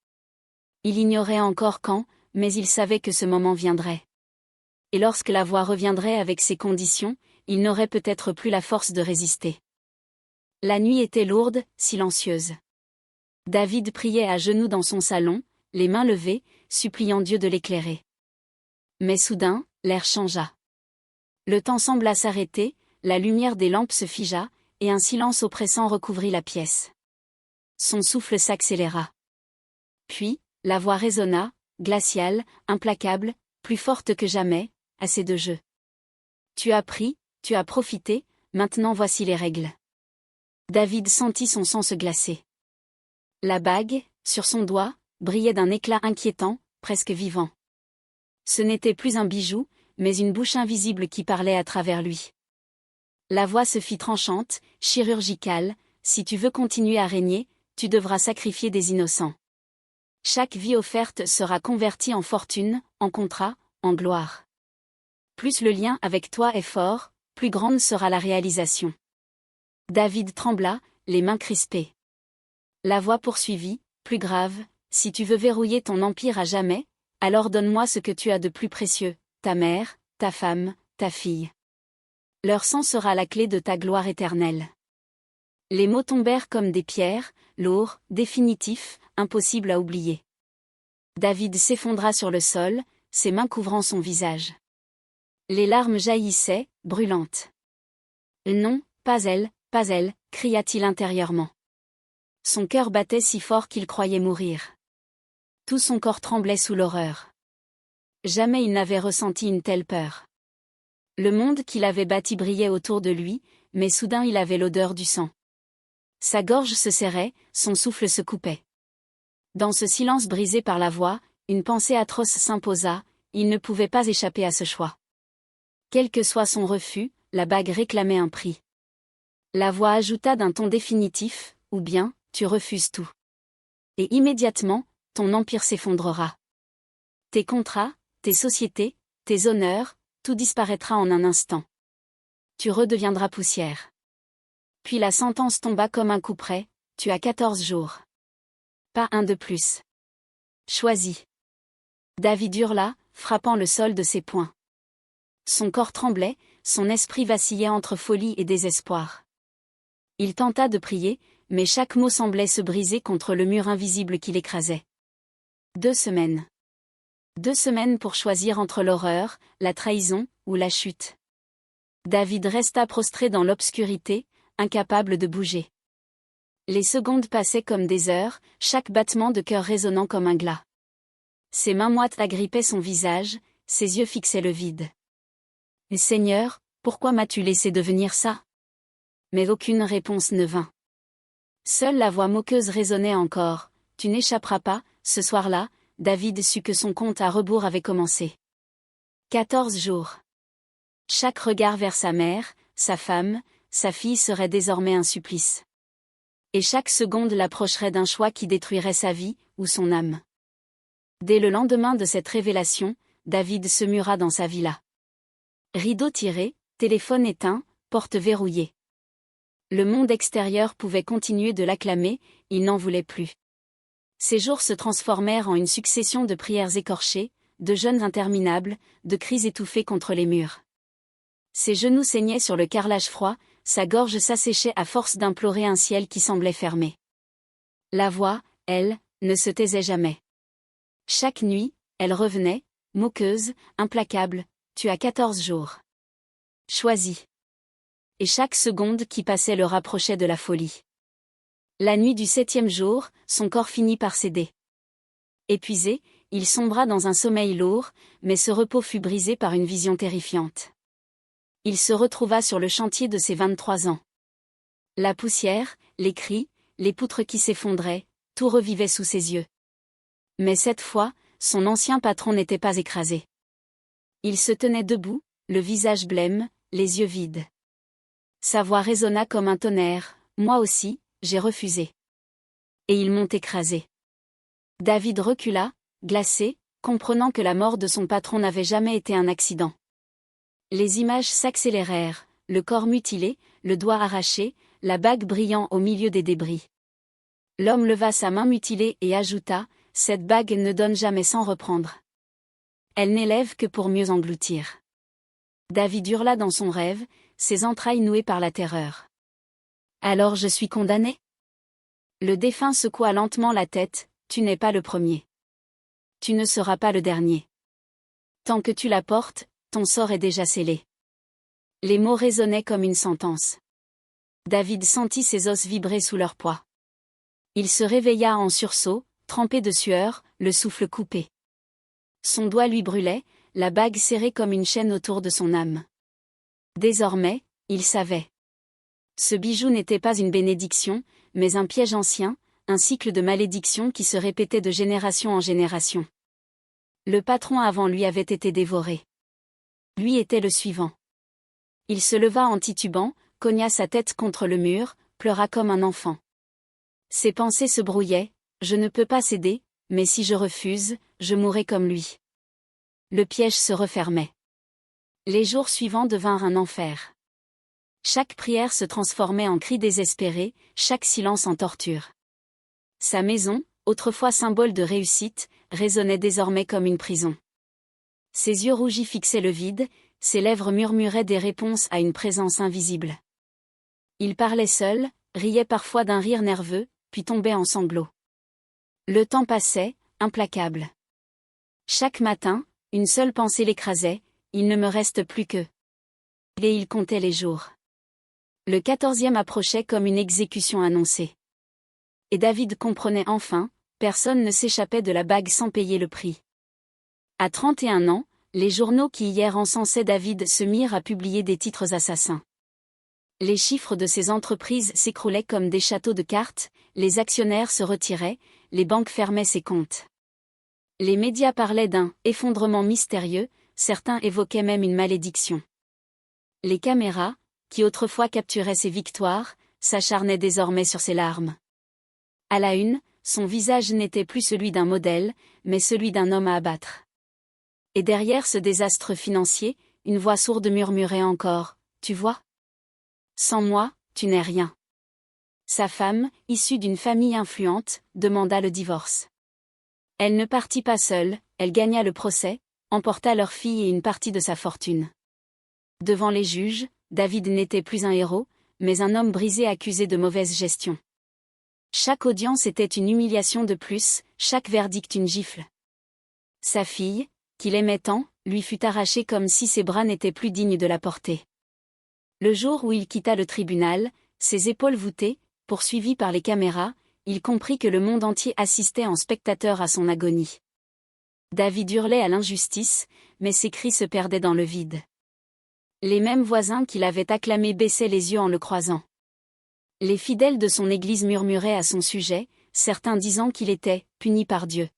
Il ignorait encore quand, mais il savait que ce moment viendrait. Et lorsque la voix reviendrait avec ses conditions, il n'aurait peut-être plus la force de résister. La nuit était lourde, silencieuse. David priait à genoux dans son salon, les mains levées, suppliant Dieu de l'éclairer. Mais soudain, l'air changea. Le temps sembla s'arrêter, la lumière des lampes se figea, et un silence oppressant recouvrit la pièce. Son souffle s'accéléra. Puis, la voix résonna, glaciale, implacable, plus forte que jamais, assez de jeu. Tu as pris, tu as profité, maintenant voici les règles. David sentit son sang se glacer. La bague, sur son doigt, brillait d'un éclat inquiétant, presque vivant. Ce n'était plus un bijou, mais une bouche invisible qui parlait à travers lui. La voix se fit tranchante, chirurgicale, si tu veux continuer à régner, tu devras sacrifier des innocents. Chaque vie offerte sera convertie en fortune, en contrat, en gloire. Plus le lien avec toi est fort, plus grande sera la réalisation. David trembla, les mains crispées. La voix poursuivit, plus grave, si tu veux verrouiller ton empire à jamais, alors donne-moi ce que tu as de plus précieux, ta mère, ta femme, ta fille. Leur sang sera la clé de ta gloire éternelle. Les mots tombèrent comme des pierres, lourds, définitifs, impossibles à oublier. David s'effondra sur le sol, ses mains couvrant son visage. Les larmes jaillissaient, brûlantes. Non, pas elle, cria-t-il intérieurement. Son cœur battait si fort qu'il croyait mourir. Tout son corps tremblait sous l'horreur. Jamais il n'avait ressenti une telle peur. Le monde qu'il avait bâti brillait autour de lui, mais soudain il avait l'odeur du sang. Sa gorge se serrait, son souffle se coupait. Dans ce silence brisé par la voix, une pensée atroce s'imposa, il ne pouvait pas échapper à ce choix. Quel que soit son refus, la bague réclamait un prix. La voix ajouta d'un ton définitif, ou bien, tu refuses tout. Et immédiatement, ton empire s'effondrera. Tes contrats, tes sociétés, tes honneurs, tout disparaîtra en un instant. Tu redeviendras poussière. Puis la sentence tomba comme un coup près, tu as 14 jours. Pas un de plus. Choisis. David hurla, frappant le sol de ses poings. Son corps tremblait, son esprit vacillait entre folie et désespoir. Il tenta de prier, mais chaque mot semblait se briser contre le mur invisible qui l'écrasait. 2 semaines. 2 semaines pour choisir entre l'horreur, la trahison, ou la chute. David resta prostré dans l'obscurité, incapable de bouger. Les secondes passaient comme des heures, chaque battement de cœur résonnant comme un glas. Ses mains moites agrippaient son visage, ses yeux fixaient le vide. « Seigneur, pourquoi m'as-tu laissé devenir ça ?» Mais aucune réponse ne vint. Seule la voix moqueuse résonnait encore. « Tu n'échapperas pas », ce soir-là, David sut que son compte à rebours avait commencé. 14 jours. Chaque regard vers sa mère, sa femme, sa fille serait désormais un supplice. Et chaque seconde l'approcherait d'un choix qui détruirait sa vie, ou son âme. Dès le lendemain de cette révélation, David se mura dans sa villa. Rideau tiré, téléphone éteint, porte verrouillée. Le monde extérieur pouvait continuer de l'acclamer, il n'en voulait plus. Ses jours se transformèrent en une succession de prières écorchées, de jeûnes interminables, de cris étouffés contre les murs. Ses genoux saignaient sur le carrelage froid, sa gorge s'asséchait à force d'implorer un ciel qui semblait fermé. La voix, elle, ne se taisait jamais. Chaque nuit, elle revenait, moqueuse, implacable, « Tu as 14 jours. Choisis. » Et chaque seconde qui passait le rapprochait de la folie. La nuit du 7e jour, son corps finit par céder. Épuisé, il sombra dans un sommeil lourd, mais ce repos fut brisé par une vision terrifiante. Il se retrouva sur le chantier de ses 23 ans. La poussière, les cris, les poutres qui s'effondraient, tout revivait sous ses yeux. Mais cette fois, son ancien patron n'était pas écrasé. Il se tenait debout, le visage blême, les yeux vides. Sa voix résonna comme un tonnerre, « Moi aussi, j'ai refusé. Et ils m'ont écrasé. » David recula, glacé, comprenant que la mort de son patron n'avait jamais été un accident. Les images s'accélérèrent, le corps mutilé, le doigt arraché, la bague brillant au milieu des débris. L'homme leva sa main mutilée et ajouta, « Cette bague ne donne jamais sans reprendre. Elle n'élève que pour mieux engloutir. » David hurla dans son rêve, ses entrailles nouées par la terreur. « Alors je suis condamné ?» Le défunt secoua lentement la tête, « Tu n'es pas le premier. Tu ne seras pas le dernier. Tant que tu la portes, ton sort est déjà scellé. » Les mots résonnaient comme une sentence. David sentit ses os vibrer sous leur poids. Il se réveilla en sursaut, trempé de sueur, le souffle coupé. Son doigt lui brûlait, la bague serrée comme une chaîne autour de son âme. Désormais, il savait. Ce bijou n'était pas une bénédiction, mais un piège ancien, un cycle de malédiction qui se répétait de génération en génération. Le patron avant lui avait été dévoré. Lui était le suivant. Il se leva en titubant, cogna sa tête contre le mur, pleura comme un enfant. Ses pensées se brouillaient, « Je ne peux pas céder, mais si je refuse, je mourrai comme lui. » Le piège se refermait. Les jours suivants devinrent un enfer. Chaque prière se transformait en cri désespéré, chaque silence en torture. Sa maison, autrefois symbole de réussite, résonnait désormais comme une prison. Ses yeux rougis fixaient le vide, ses lèvres murmuraient des réponses à une présence invisible. Il parlait seul, riait parfois d'un rire nerveux, puis tombait en sanglots. Le temps passait, implacable. Chaque matin, une seule pensée l'écrasait, « Il ne me reste plus que... » Et il comptait les jours. Le 14e approchait comme une exécution annoncée. Et David comprenait enfin, personne ne s'échappait de la bague sans payer le prix. À 31 ans, les journaux qui hier encensaient David se mirent à publier des titres assassins. Les chiffres de ses entreprises s'écroulaient comme des châteaux de cartes, les actionnaires se retiraient, les banques fermaient ses comptes. Les médias parlaient d'un « effondrement mystérieux », certains évoquaient même une malédiction. Les caméras, qui autrefois capturaient ses victoires, s'acharnaient désormais sur ses larmes. À la une, son visage n'était plus celui d'un modèle, mais celui d'un homme à abattre. Et derrière ce désastre financier, une voix sourde murmurait encore, « Tu vois ? Sans moi, tu n'es rien. » Sa femme, issue d'une famille influente, demanda le divorce. Elle ne partit pas seule, elle gagna le procès, emporta leur fille et une partie de sa fortune. Devant les juges, David n'était plus un héros, mais un homme brisé accusé de mauvaise gestion. Chaque audience était une humiliation de plus, chaque verdict une gifle. Sa fille, qu'il aimait tant, lui fut arrachée comme si ses bras n'étaient plus dignes de la porter. Le jour où il quitta le tribunal, ses épaules voûtées, poursuivi par les caméras, il comprit que le monde entier assistait en spectateur à son agonie. David hurlait à l'injustice, mais ses cris se perdaient dans le vide. Les mêmes voisins qui l'avaient acclamé baissaient les yeux en le croisant. Les fidèles de son église murmuraient à son sujet, certains disant qu'il était « puni par Dieu ».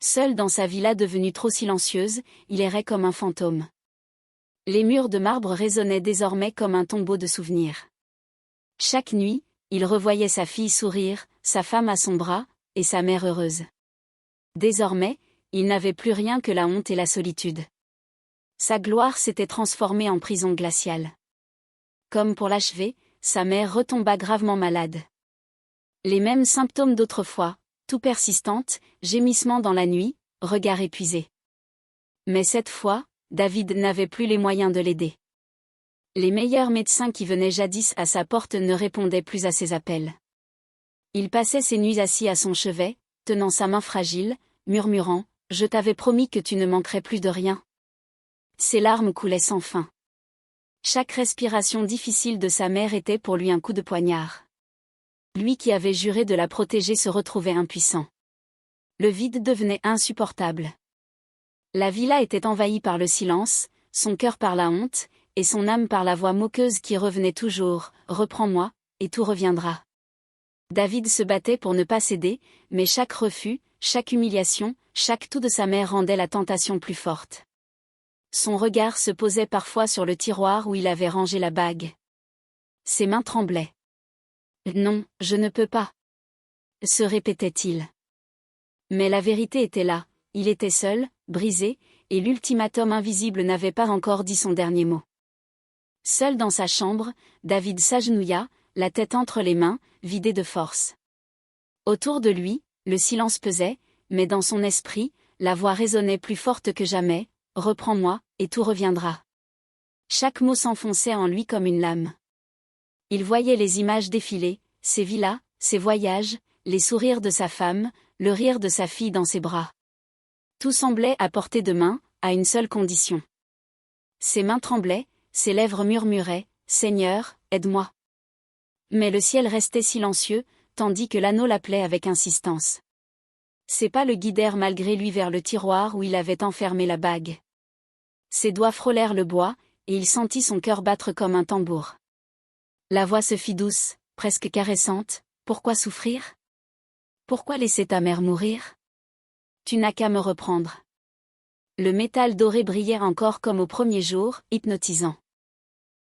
Seul dans sa villa devenue trop silencieuse, il errait comme un fantôme. Les murs de marbre résonnaient désormais comme un tombeau de souvenirs. Chaque nuit, il revoyait sa fille sourire, sa femme à son bras, et sa mère heureuse. Désormais, il n'avait plus rien que la honte et la solitude. Sa gloire s'était transformée en prison glaciale. Comme pour l'achever, sa mère retomba gravement malade. Les mêmes symptômes d'autrefois, tout persistantes, gémissements dans la nuit, regard épuisé. Mais cette fois, David n'avait plus les moyens de l'aider. Les meilleurs médecins qui venaient jadis à sa porte ne répondaient plus à ses appels. Il passait ses nuits assis à son chevet, tenant sa main fragile, murmurant « Je t'avais promis que tu ne manquerais plus de rien ». Ses larmes coulaient sans fin. Chaque respiration difficile de sa mère était pour lui un coup de poignard. Lui qui avait juré de la protéger se retrouvait impuissant. Le vide devenait insupportable. La villa était envahie par le silence, son cœur par la honte, et son âme par la voix moqueuse qui revenait toujours « Reprends-moi, et tout reviendra ». David se battait pour ne pas céder, mais chaque refus, chaque humiliation, chaque tout de sa mère rendait la tentation plus forte. Son regard se posait parfois sur le tiroir où il avait rangé la bague. Ses mains tremblaient. « Non, je ne peux pas », se répétait-il. Mais la vérité était là, il était seul, brisé, et l'ultimatum invisible n'avait pas encore dit son dernier mot. Seul dans sa chambre, David s'agenouilla, la tête entre les mains, vidé de force. Autour de lui, le silence pesait, mais dans son esprit, la voix résonnait plus forte que jamais. Reprends-moi, et tout reviendra. Chaque mot s'enfonçait en lui comme une lame. Il voyait les images défiler, ses villas, ses voyages, les sourires de sa femme, le rire de sa fille dans ses bras. Tout semblait à portée de main, à une seule condition. Ses mains tremblaient, ses lèvres murmuraient « Seigneur, aide-moi ». Mais le ciel restait silencieux, tandis que l'anneau l'appelait avec insistance. Ses pas le guidèrent malgré lui vers le tiroir où il avait enfermé la bague. Ses doigts frôlèrent le bois, et il sentit son cœur battre comme un tambour. La voix se fit douce, presque caressante. « Pourquoi souffrir ? Pourquoi laisser ta mère mourir ? Tu n'as qu'à me reprendre. » Le métal doré brillait encore comme au premier jour, hypnotisant.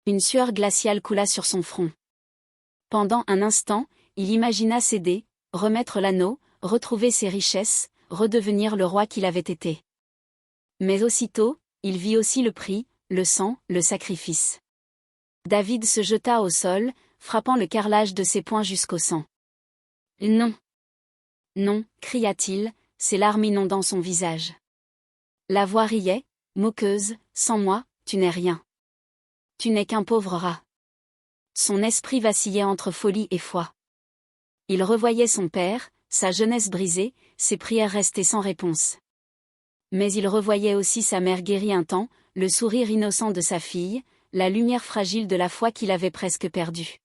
Une sueur glaciale coula sur son front. Pendant un instant, il imagina céder, remettre l'anneau, retrouver ses richesses, redevenir le roi qu'il avait été. Mais aussitôt, il vit aussi le prix, le sang, le sacrifice. David se jeta au sol, frappant le carrelage de ses poings jusqu'au sang. « Non. Non » cria-t-il, ses larmes inondant son visage. La voix riait, moqueuse, « Sans moi, tu n'es rien. Tu n'es qu'un pauvre rat. » Son esprit vacillait entre folie et foi. Il revoyait son père, sa jeunesse brisée, ses prières restées sans réponse. Mais il revoyait aussi sa mère guérie un temps, le sourire innocent de sa fille, la lumière fragile de la foi qu'il avait presque perdue.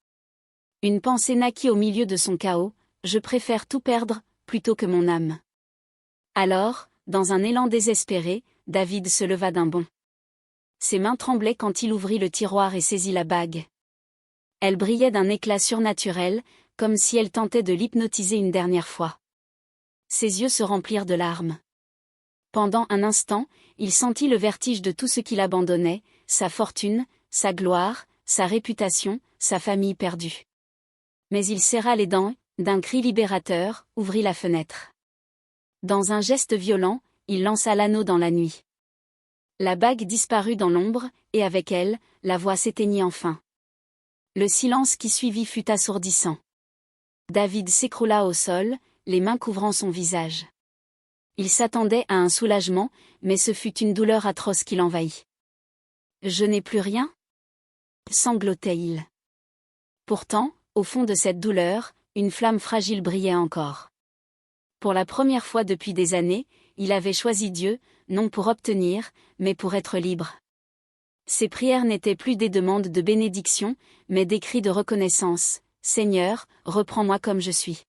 Une pensée naquit au milieu de son chaos, « Je préfère tout perdre, plutôt que mon âme. » Alors, dans un élan désespéré, David se leva d'un bond. Ses mains tremblaient quand il ouvrit le tiroir et saisit la bague. Elle brillait d'un éclat surnaturel, comme si elle tentait de l'hypnotiser une dernière fois. Ses yeux se remplirent de larmes. Pendant un instant, il sentit le vertige de tout ce qu'il abandonnait, sa fortune, sa gloire, sa réputation, sa famille perdue. Mais il serra les dents, d'un cri libérateur, ouvrit la fenêtre. Dans un geste violent, il lança l'anneau dans la nuit. La bague disparut dans l'ombre, et avec elle, la voix s'éteignit enfin. Le silence qui suivit fut assourdissant. David s'écroula au sol, les mains couvrant son visage. Il s'attendait à un soulagement, mais ce fut une douleur atroce qui l'envahit. « Je n'ai plus rien ?» sanglotait-il. Pourtant, au fond de cette douleur, une flamme fragile brillait encore. Pour la première fois depuis des années, il avait choisi Dieu, non pour obtenir, mais pour être libre. Ses prières n'étaient plus des demandes de bénédiction, mais des cris de reconnaissance. « Seigneur, reprends-moi comme je suis. »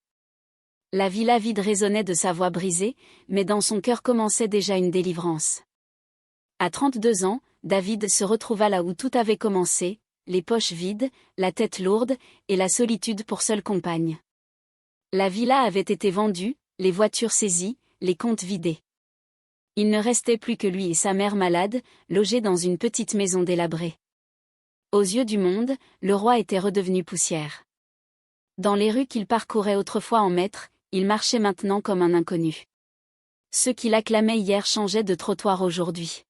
La villa vide résonnait de sa voix brisée, mais dans son cœur commençait déjà une délivrance. À 32 ans, David se retrouva là où tout avait commencé, les poches vides, la tête lourde, et la solitude pour seule compagne. La villa avait été vendue, les voitures saisies, les comptes vidés. Il ne restait plus que lui et sa mère malade, logés dans une petite maison délabrée. Aux yeux du monde, le roi était redevenu poussière. Dans les rues qu'il parcourait autrefois en maître, il marchait maintenant comme un inconnu. Ceux qui l'acclamaient hier changeaient de trottoir aujourd'hui.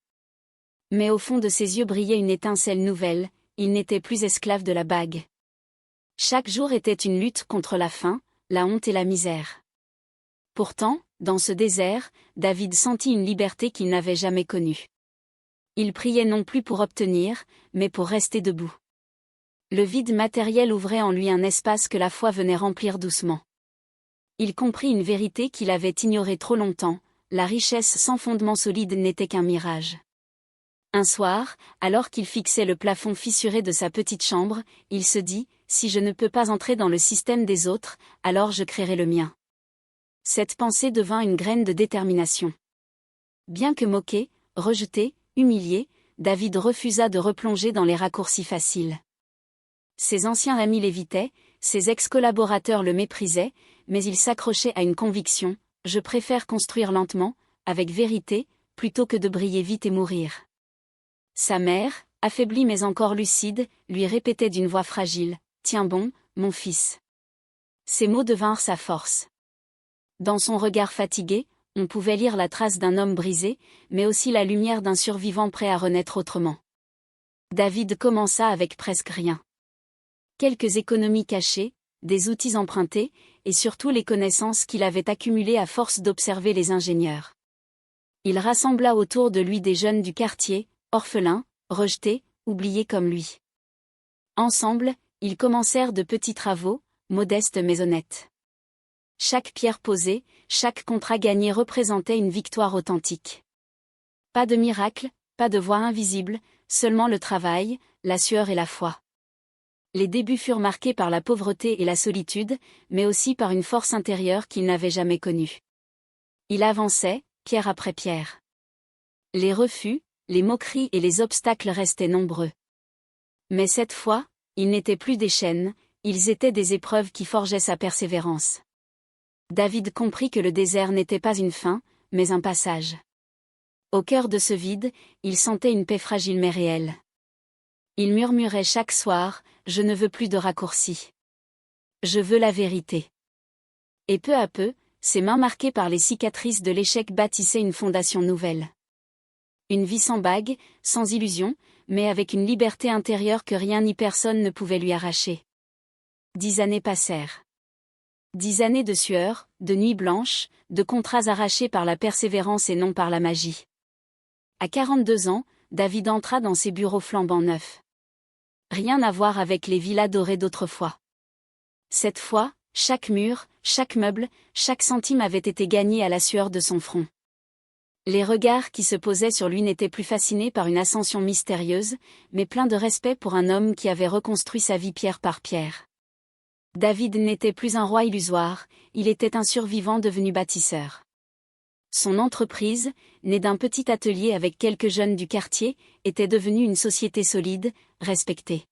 Mais au fond de ses yeux brillait une étincelle nouvelle, il n'était plus esclave de la bague. Chaque jour était une lutte contre la faim, la honte et la misère. Pourtant, dans ce désert, David sentit une liberté qu'il n'avait jamais connue. Il priait non plus pour obtenir, mais pour rester debout. Le vide matériel ouvrait en lui un espace que la foi venait remplir doucement. Il comprit une vérité qu'il avait ignorée trop longtemps, la richesse sans fondement solide n'était qu'un mirage. Un soir, alors qu'il fixait le plafond fissuré de sa petite chambre, il se dit, « Si je ne peux pas entrer dans le système des autres, alors je créerai le mien. » Cette pensée devint une graine de détermination. Bien que moqué, rejeté, humilié, David refusa de replonger dans les raccourcis faciles. Ses anciens amis l'évitaient, ses ex-collaborateurs le méprisaient, mais il s'accrochait à une conviction, « Je préfère construire lentement, avec vérité, plutôt que de briller vite et mourir. » Sa mère, affaiblie mais encore lucide, lui répétait d'une voix fragile, « Tiens bon, mon fils. » Ces mots devinrent sa force. Dans son regard fatigué, on pouvait lire la trace d'un homme brisé, mais aussi la lumière d'un survivant prêt à renaître autrement. David commença avec presque rien. Quelques économies cachées, des outils empruntés, et surtout les connaissances qu'il avait accumulées à force d'observer les ingénieurs. Il rassembla autour de lui des jeunes du quartier, orphelins, rejetés, oubliés comme lui. Ensemble, ils commencèrent de petits travaux, modestes mais honnêtes. Chaque pierre posée, chaque contrat gagné représentait une victoire authentique. Pas de miracle, pas de voie invisible, seulement le travail, la sueur et la foi. Les débuts furent marqués par la pauvreté et la solitude, mais aussi par une force intérieure qu'il n'avait jamais connue. Il avançait, pierre après pierre. Les refus, les moqueries et les obstacles restaient nombreux. Mais cette fois, ils n'étaient plus des chaînes, ils étaient des épreuves qui forgeaient sa persévérance. David comprit que le désert n'était pas une fin, mais un passage. Au cœur de ce vide, il sentait une paix fragile mais réelle. Il murmurait chaque soir, « Je ne veux plus de raccourcis. Je veux la vérité. » Et peu à peu, ses mains marquées par les cicatrices de l'échec bâtissaient une fondation nouvelle. Une vie sans bague, sans illusion, mais avec une liberté intérieure que rien ni personne ne pouvait lui arracher. 10 années passèrent. 10 années de sueur, de nuits blanches, de contrats arrachés par la persévérance et non par la magie. À 42 ans, David entra dans ses bureaux flambant neufs. Rien à voir avec les villas dorées d'autrefois. Cette fois, chaque mur, chaque meuble, chaque centime avait été gagné à la sueur de son front. Les regards qui se posaient sur lui n'étaient plus fascinés par une ascension mystérieuse, mais pleins de respect pour un homme qui avait reconstruit sa vie pierre par pierre. David n'était plus un roi illusoire, il était un survivant devenu bâtisseur. Son entreprise, née d'un petit atelier avec quelques jeunes du quartier, était devenue une société solide, respectée.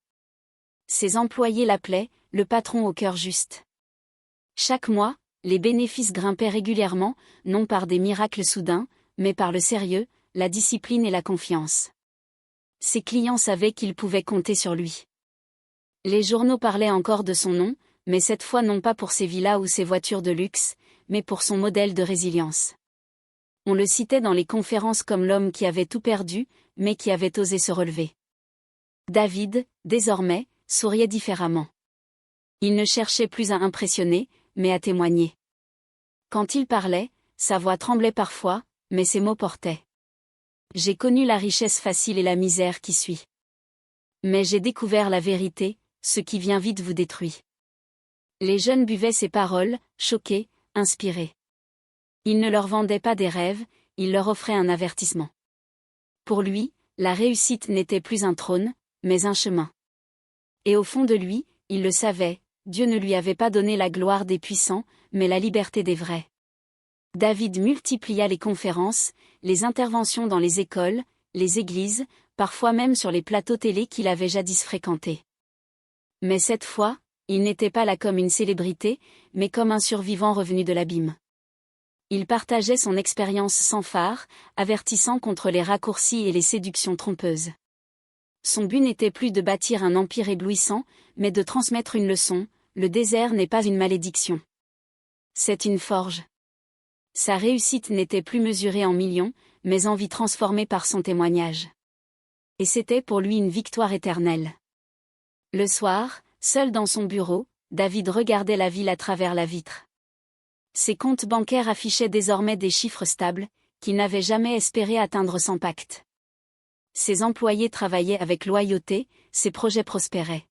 Ses employés l'appelaient « le patron au cœur juste ». Chaque mois, les bénéfices grimpaient régulièrement, non par des miracles soudains, mais par le sérieux, la discipline et la confiance. Ses clients savaient qu'ils pouvaient compter sur lui. Les journaux parlaient encore de son nom, mais cette fois non pas pour ses villas ou ses voitures de luxe, mais pour son modèle de résilience. On le citait dans les conférences comme l'homme qui avait tout perdu, mais qui avait osé se relever. David, désormais, souriait différemment. Il ne cherchait plus à impressionner, mais à témoigner. Quand il parlait, sa voix tremblait parfois, mais ses mots portaient. J'ai connu la richesse facile et la misère qui suit. Mais j'ai découvert la vérité, ce qui vient vite vous détruit. Les jeunes buvaient ses paroles, choqués, inspirés. Il ne leur vendait pas des rêves, il leur offrait un avertissement. Pour lui, La réussite n'était plus un trône, mais un chemin. Et au fond de lui, il le savait, Dieu ne lui avait pas donné la gloire des puissants, mais la liberté des vrais. David multiplia les conférences, les interventions dans les écoles, les églises, parfois même sur les plateaux télé qu'il avait jadis fréquentés. Mais cette fois, il n'était pas là comme une célébrité, mais comme un survivant revenu de l'abîme. Il partageait son expérience sans phare, avertissant contre les raccourcis et les séductions trompeuses. Son but n'était plus de bâtir un empire éblouissant, mais de transmettre une leçon: le désert n'est pas une malédiction. C'est une forge. Sa réussite n'était plus mesurée en millions, mais en vie transformée par son témoignage. Et c'était pour lui une victoire éternelle. Le soir, seul dans son bureau, David regardait la ville à travers la vitre. Ses comptes bancaires affichaient désormais des chiffres stables, qu'il n'avait jamais espéré atteindre sans pacte. Ses employés travaillaient avec loyauté, ses projets prospéraient.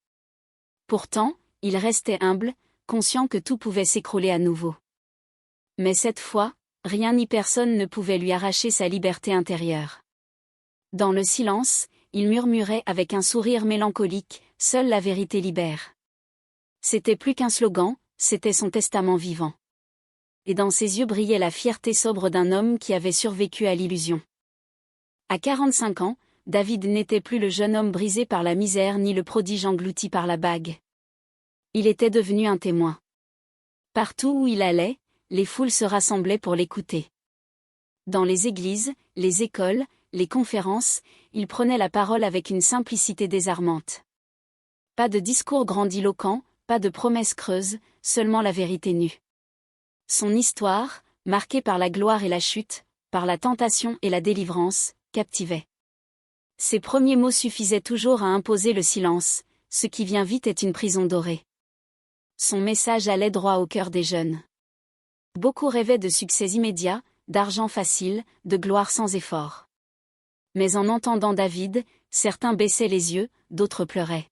Pourtant, il restait humble, conscient que tout pouvait s'écrouler à nouveau. Mais cette fois, rien ni personne ne pouvait lui arracher sa liberté intérieure. Dans le silence, il murmurait avec un sourire mélancolique: seule la vérité libère. C'était plus qu'un slogan, c'était son testament vivant. Et dans ses yeux brillait la fierté sobre d'un homme qui avait survécu à l'illusion. À 45 ans, David n'était plus le jeune homme brisé par la misère ni le prodige englouti par la bague. Il était devenu un témoin. Partout où il allait, les foules se rassemblaient pour l'écouter. Dans les églises, les écoles, les conférences, il prenait la parole avec une simplicité désarmante. Pas de discours grandiloquents, pas de promesses creuses, seulement la vérité nue. Son histoire, marquée par la gloire et la chute, par la tentation et la délivrance, captivait. Ses premiers mots suffisaient toujours à imposer le silence: ce qui vient vite est une prison dorée. Son message allait droit au cœur des jeunes. Beaucoup rêvaient de succès immédiat, d'argent facile, de gloire sans effort. Mais en entendant David, certains baissaient les yeux, d'autres pleuraient.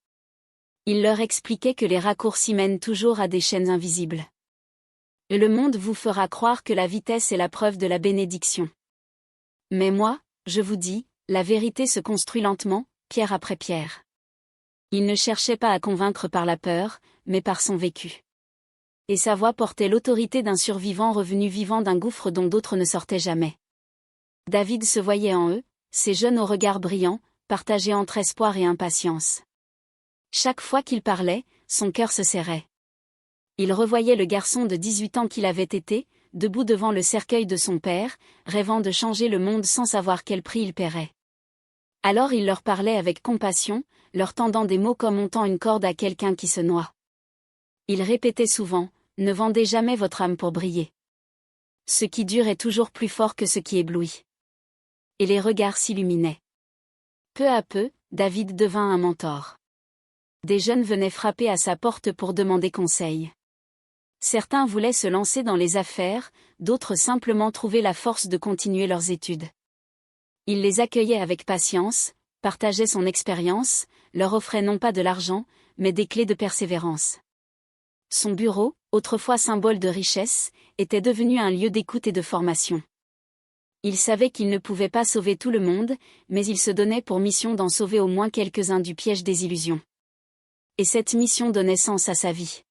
Il leur expliquait que les raccourcis mènent toujours à des chaînes invisibles. Et le monde vous fera croire que la vitesse est la preuve de la bénédiction. Mais moi, je vous dis, la vérité se construit lentement, pierre après pierre. Il ne cherchait pas à convaincre par la peur, mais par son vécu. Et sa voix portait l'autorité d'un survivant revenu vivant d'un gouffre dont d'autres ne sortaient jamais. David se voyait en eux, ces jeunes aux regards brillants, partagés entre espoir et impatience. Chaque fois qu'il parlait, son cœur se serrait. Il revoyait le garçon de 18 ans qu'il avait été, debout devant le cercueil de son père, rêvant de changer le monde sans savoir quel prix il paierait. Alors il leur parlait avec compassion, leur tendant des mots comme on tend une corde à quelqu'un qui se noie. Il répétait souvent: ne vendez jamais votre âme pour briller. Ce qui dure est toujours plus fort que ce qui éblouit. Et les regards s'illuminaient. Peu à peu, David devint un mentor. Des jeunes venaient frapper à sa porte pour demander conseil. Certains voulaient se lancer dans les affaires, d'autres simplement trouver la force de continuer leurs études. Il les accueillait avec patience, partageait son expérience, leur offrait non pas de l'argent, mais des clés de persévérance. Son bureau, autrefois symbole de richesse, était devenu un lieu d'écoute et de formation. Il savait qu'il ne pouvait pas sauver tout le monde, mais il se donnait pour mission d'en sauver au moins quelques-uns du piège des illusions. Et cette mission donnait sens à sa vie.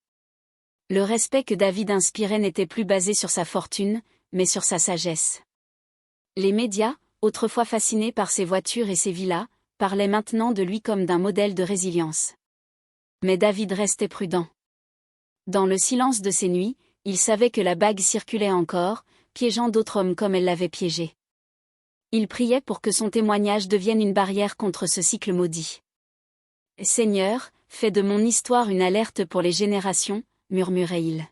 Le respect que David inspirait n'était plus basé sur sa fortune, mais sur sa sagesse. Les médias, autrefois fascinés par ses voitures et ses villas, parlaient maintenant de lui comme d'un modèle de résilience. Mais David restait prudent. Dans le silence de ses nuits, il savait que la bague circulait encore, piégeant d'autres hommes comme elle l'avait piégé. Il priait pour que son témoignage devienne une barrière contre ce cycle maudit. « Seigneur, fais de mon histoire une alerte pour les générations », murmurait-il.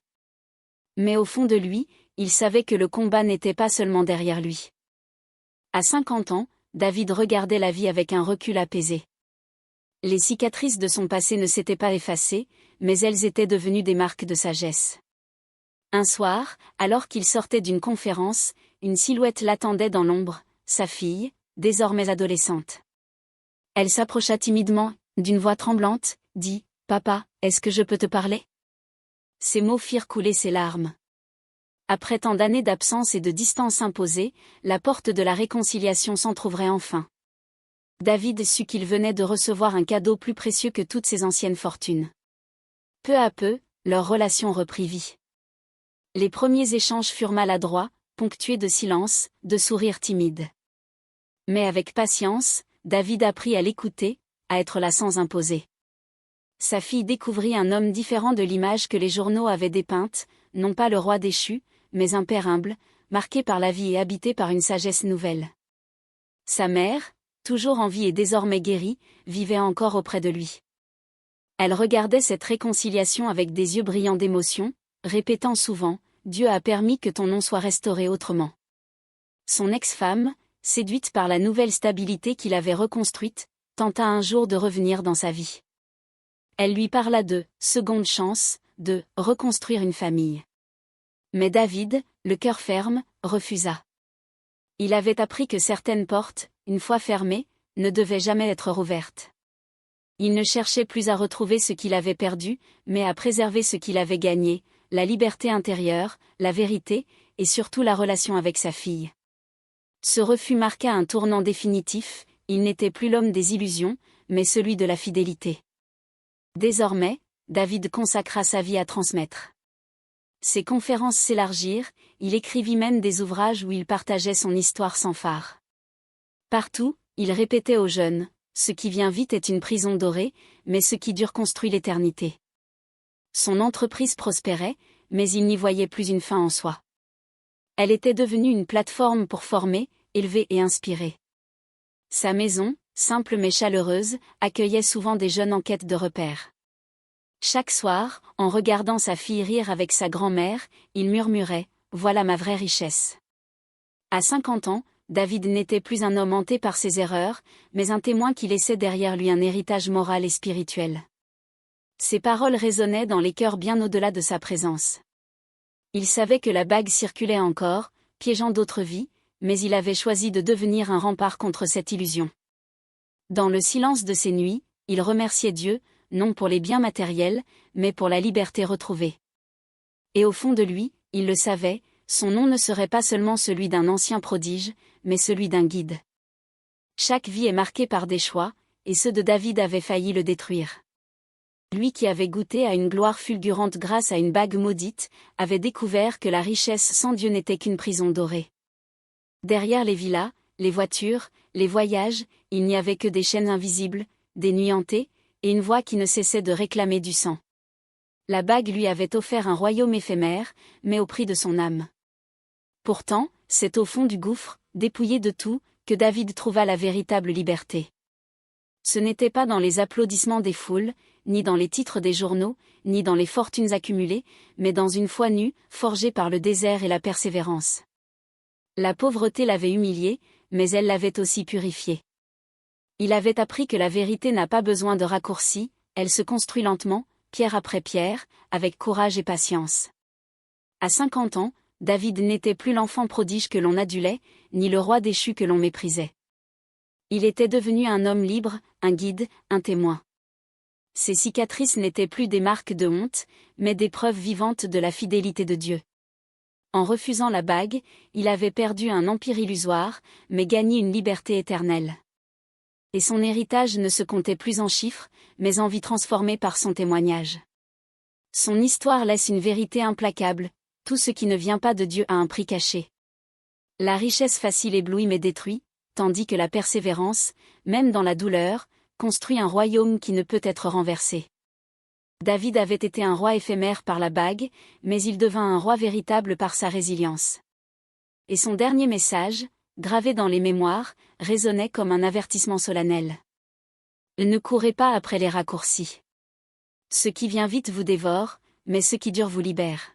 Mais au fond de lui, il savait que le combat n'était pas seulement derrière lui. À 50 ans, David regardait la vie avec un recul apaisé. Les cicatrices de son passé ne s'étaient pas effacées, mais elles étaient devenues des marques de sagesse. Un soir, alors qu'il sortait d'une conférence, une silhouette l'attendait dans l'ombre, sa fille, désormais adolescente. Elle s'approcha timidement, d'une voix tremblante, dit: « Papa, est-ce que je peux te parler ?» Ces mots firent couler ses larmes. Après tant d'années d'absence et de distance imposée, la porte de la réconciliation s'entr'ouvrait enfin. David sut qu'il venait de recevoir un cadeau plus précieux que toutes ses anciennes fortunes. Peu à peu, leur relation reprit vie. Les premiers échanges furent maladroits, ponctués de silence, de sourires timides. Mais avec patience, David apprit à l'écouter, à être là sans imposer. Sa fille découvrit un homme différent de l'image que les journaux avaient dépeinte, non pas le roi déchu, mais un père humble, marqué par la vie et habité par une sagesse nouvelle. Sa mère, toujours en vie et désormais guérie, vivait encore auprès de lui. Elle regardait cette réconciliation avec des yeux brillants d'émotion, répétant souvent « Dieu a permis que ton nom soit restauré autrement ». Son ex-femme, séduite par la nouvelle stabilité qu'il avait reconstruite, tenta un jour de revenir dans sa vie. Elle lui parla de « seconde chance », de « reconstruire une famille ». Mais David, le cœur ferme, refusa. Il avait appris que certaines portes, une fois fermées, ne devaient jamais être rouvertes. Il ne cherchait plus à retrouver ce qu'il avait perdu, mais à préserver ce qu'il avait gagné, la liberté intérieure, la vérité, et surtout la relation avec sa fille. Ce refus marqua un tournant définitif, il n'était plus l'homme des illusions, mais celui de la fidélité. Désormais, David consacra sa vie à transmettre. Ses conférences s'élargirent, il écrivit même des ouvrages où il partageait son histoire sans phare. Partout, il répétait aux jeunes, « Ce qui vient vite est une prison dorée, mais ce qui dure construit l'éternité. » Son entreprise prospérait, mais il n'y voyait plus une fin en soi. Elle était devenue une plateforme pour former, élever et inspirer. Sa maison, simple mais chaleureuse, accueillait souvent des jeunes en quête de repères. Chaque soir, en regardant sa fille rire avec sa grand-mère, il murmurait « Voilà ma vraie richesse ». À 50 ans, David n'était plus un homme hanté par ses erreurs, mais un témoin qui laissait derrière lui un héritage moral et spirituel. Ses paroles résonnaient dans les cœurs bien au-delà de sa présence. Il savait que la bague circulait encore, piégeant d'autres vies, mais il avait choisi de devenir un rempart contre cette illusion. Dans le silence de ses nuits, il remerciait Dieu, non pour les biens matériels, mais pour la liberté retrouvée. Et au fond de lui, il le savait, son nom ne serait pas seulement celui d'un ancien prodige, mais celui d'un guide. Chaque vie est marquée par des choix, et ceux de David avaient failli le détruire. Lui qui avait goûté à une gloire fulgurante grâce à une bague maudite, avait découvert que la richesse sans Dieu n'était qu'une prison dorée. Derrière les villas, les voitures, les voyages, il n'y avait que des chaînes invisibles, des nuits hantées, et une voix qui ne cessait de réclamer du sang. La bague lui avait offert un royaume éphémère, mais au prix de son âme. Pourtant, c'est au fond du gouffre, dépouillé de tout, que David trouva la véritable liberté. Ce n'était pas dans les applaudissements des foules, ni dans les titres des journaux, ni dans les fortunes accumulées, mais dans une foi nue, forgée par le désert et la persévérance. La pauvreté l'avait humilié, mais elle l'avait aussi purifié. Il avait appris que la vérité n'a pas besoin de raccourcis, elle se construit lentement, pierre après pierre, avec courage et patience. À 50 ans, David n'était plus l'enfant prodige que l'on adulait, ni le roi déchu que l'on méprisait. Il était devenu un homme libre, un guide, un témoin. Ses cicatrices n'étaient plus des marques de honte, mais des preuves vivantes de la fidélité de Dieu. En refusant la bague, il avait perdu un empire illusoire, mais gagné une liberté éternelle. Et son héritage ne se comptait plus en chiffres, mais en vie transformée par son témoignage. Son histoire laisse une vérité implacable, tout ce qui ne vient pas de Dieu a un prix caché. La richesse facile éblouit mais détruit, tandis que la persévérance, même dans la douleur, construit un royaume qui ne peut être renversé. David avait été un roi éphémère par la bague, mais il devint un roi véritable par sa résilience. Et son dernier message, gravé dans les mémoires, résonnait comme un avertissement solennel. Ne courez pas après les raccourcis. Ce qui vient vite vous dévore, mais ce qui dure vous libère.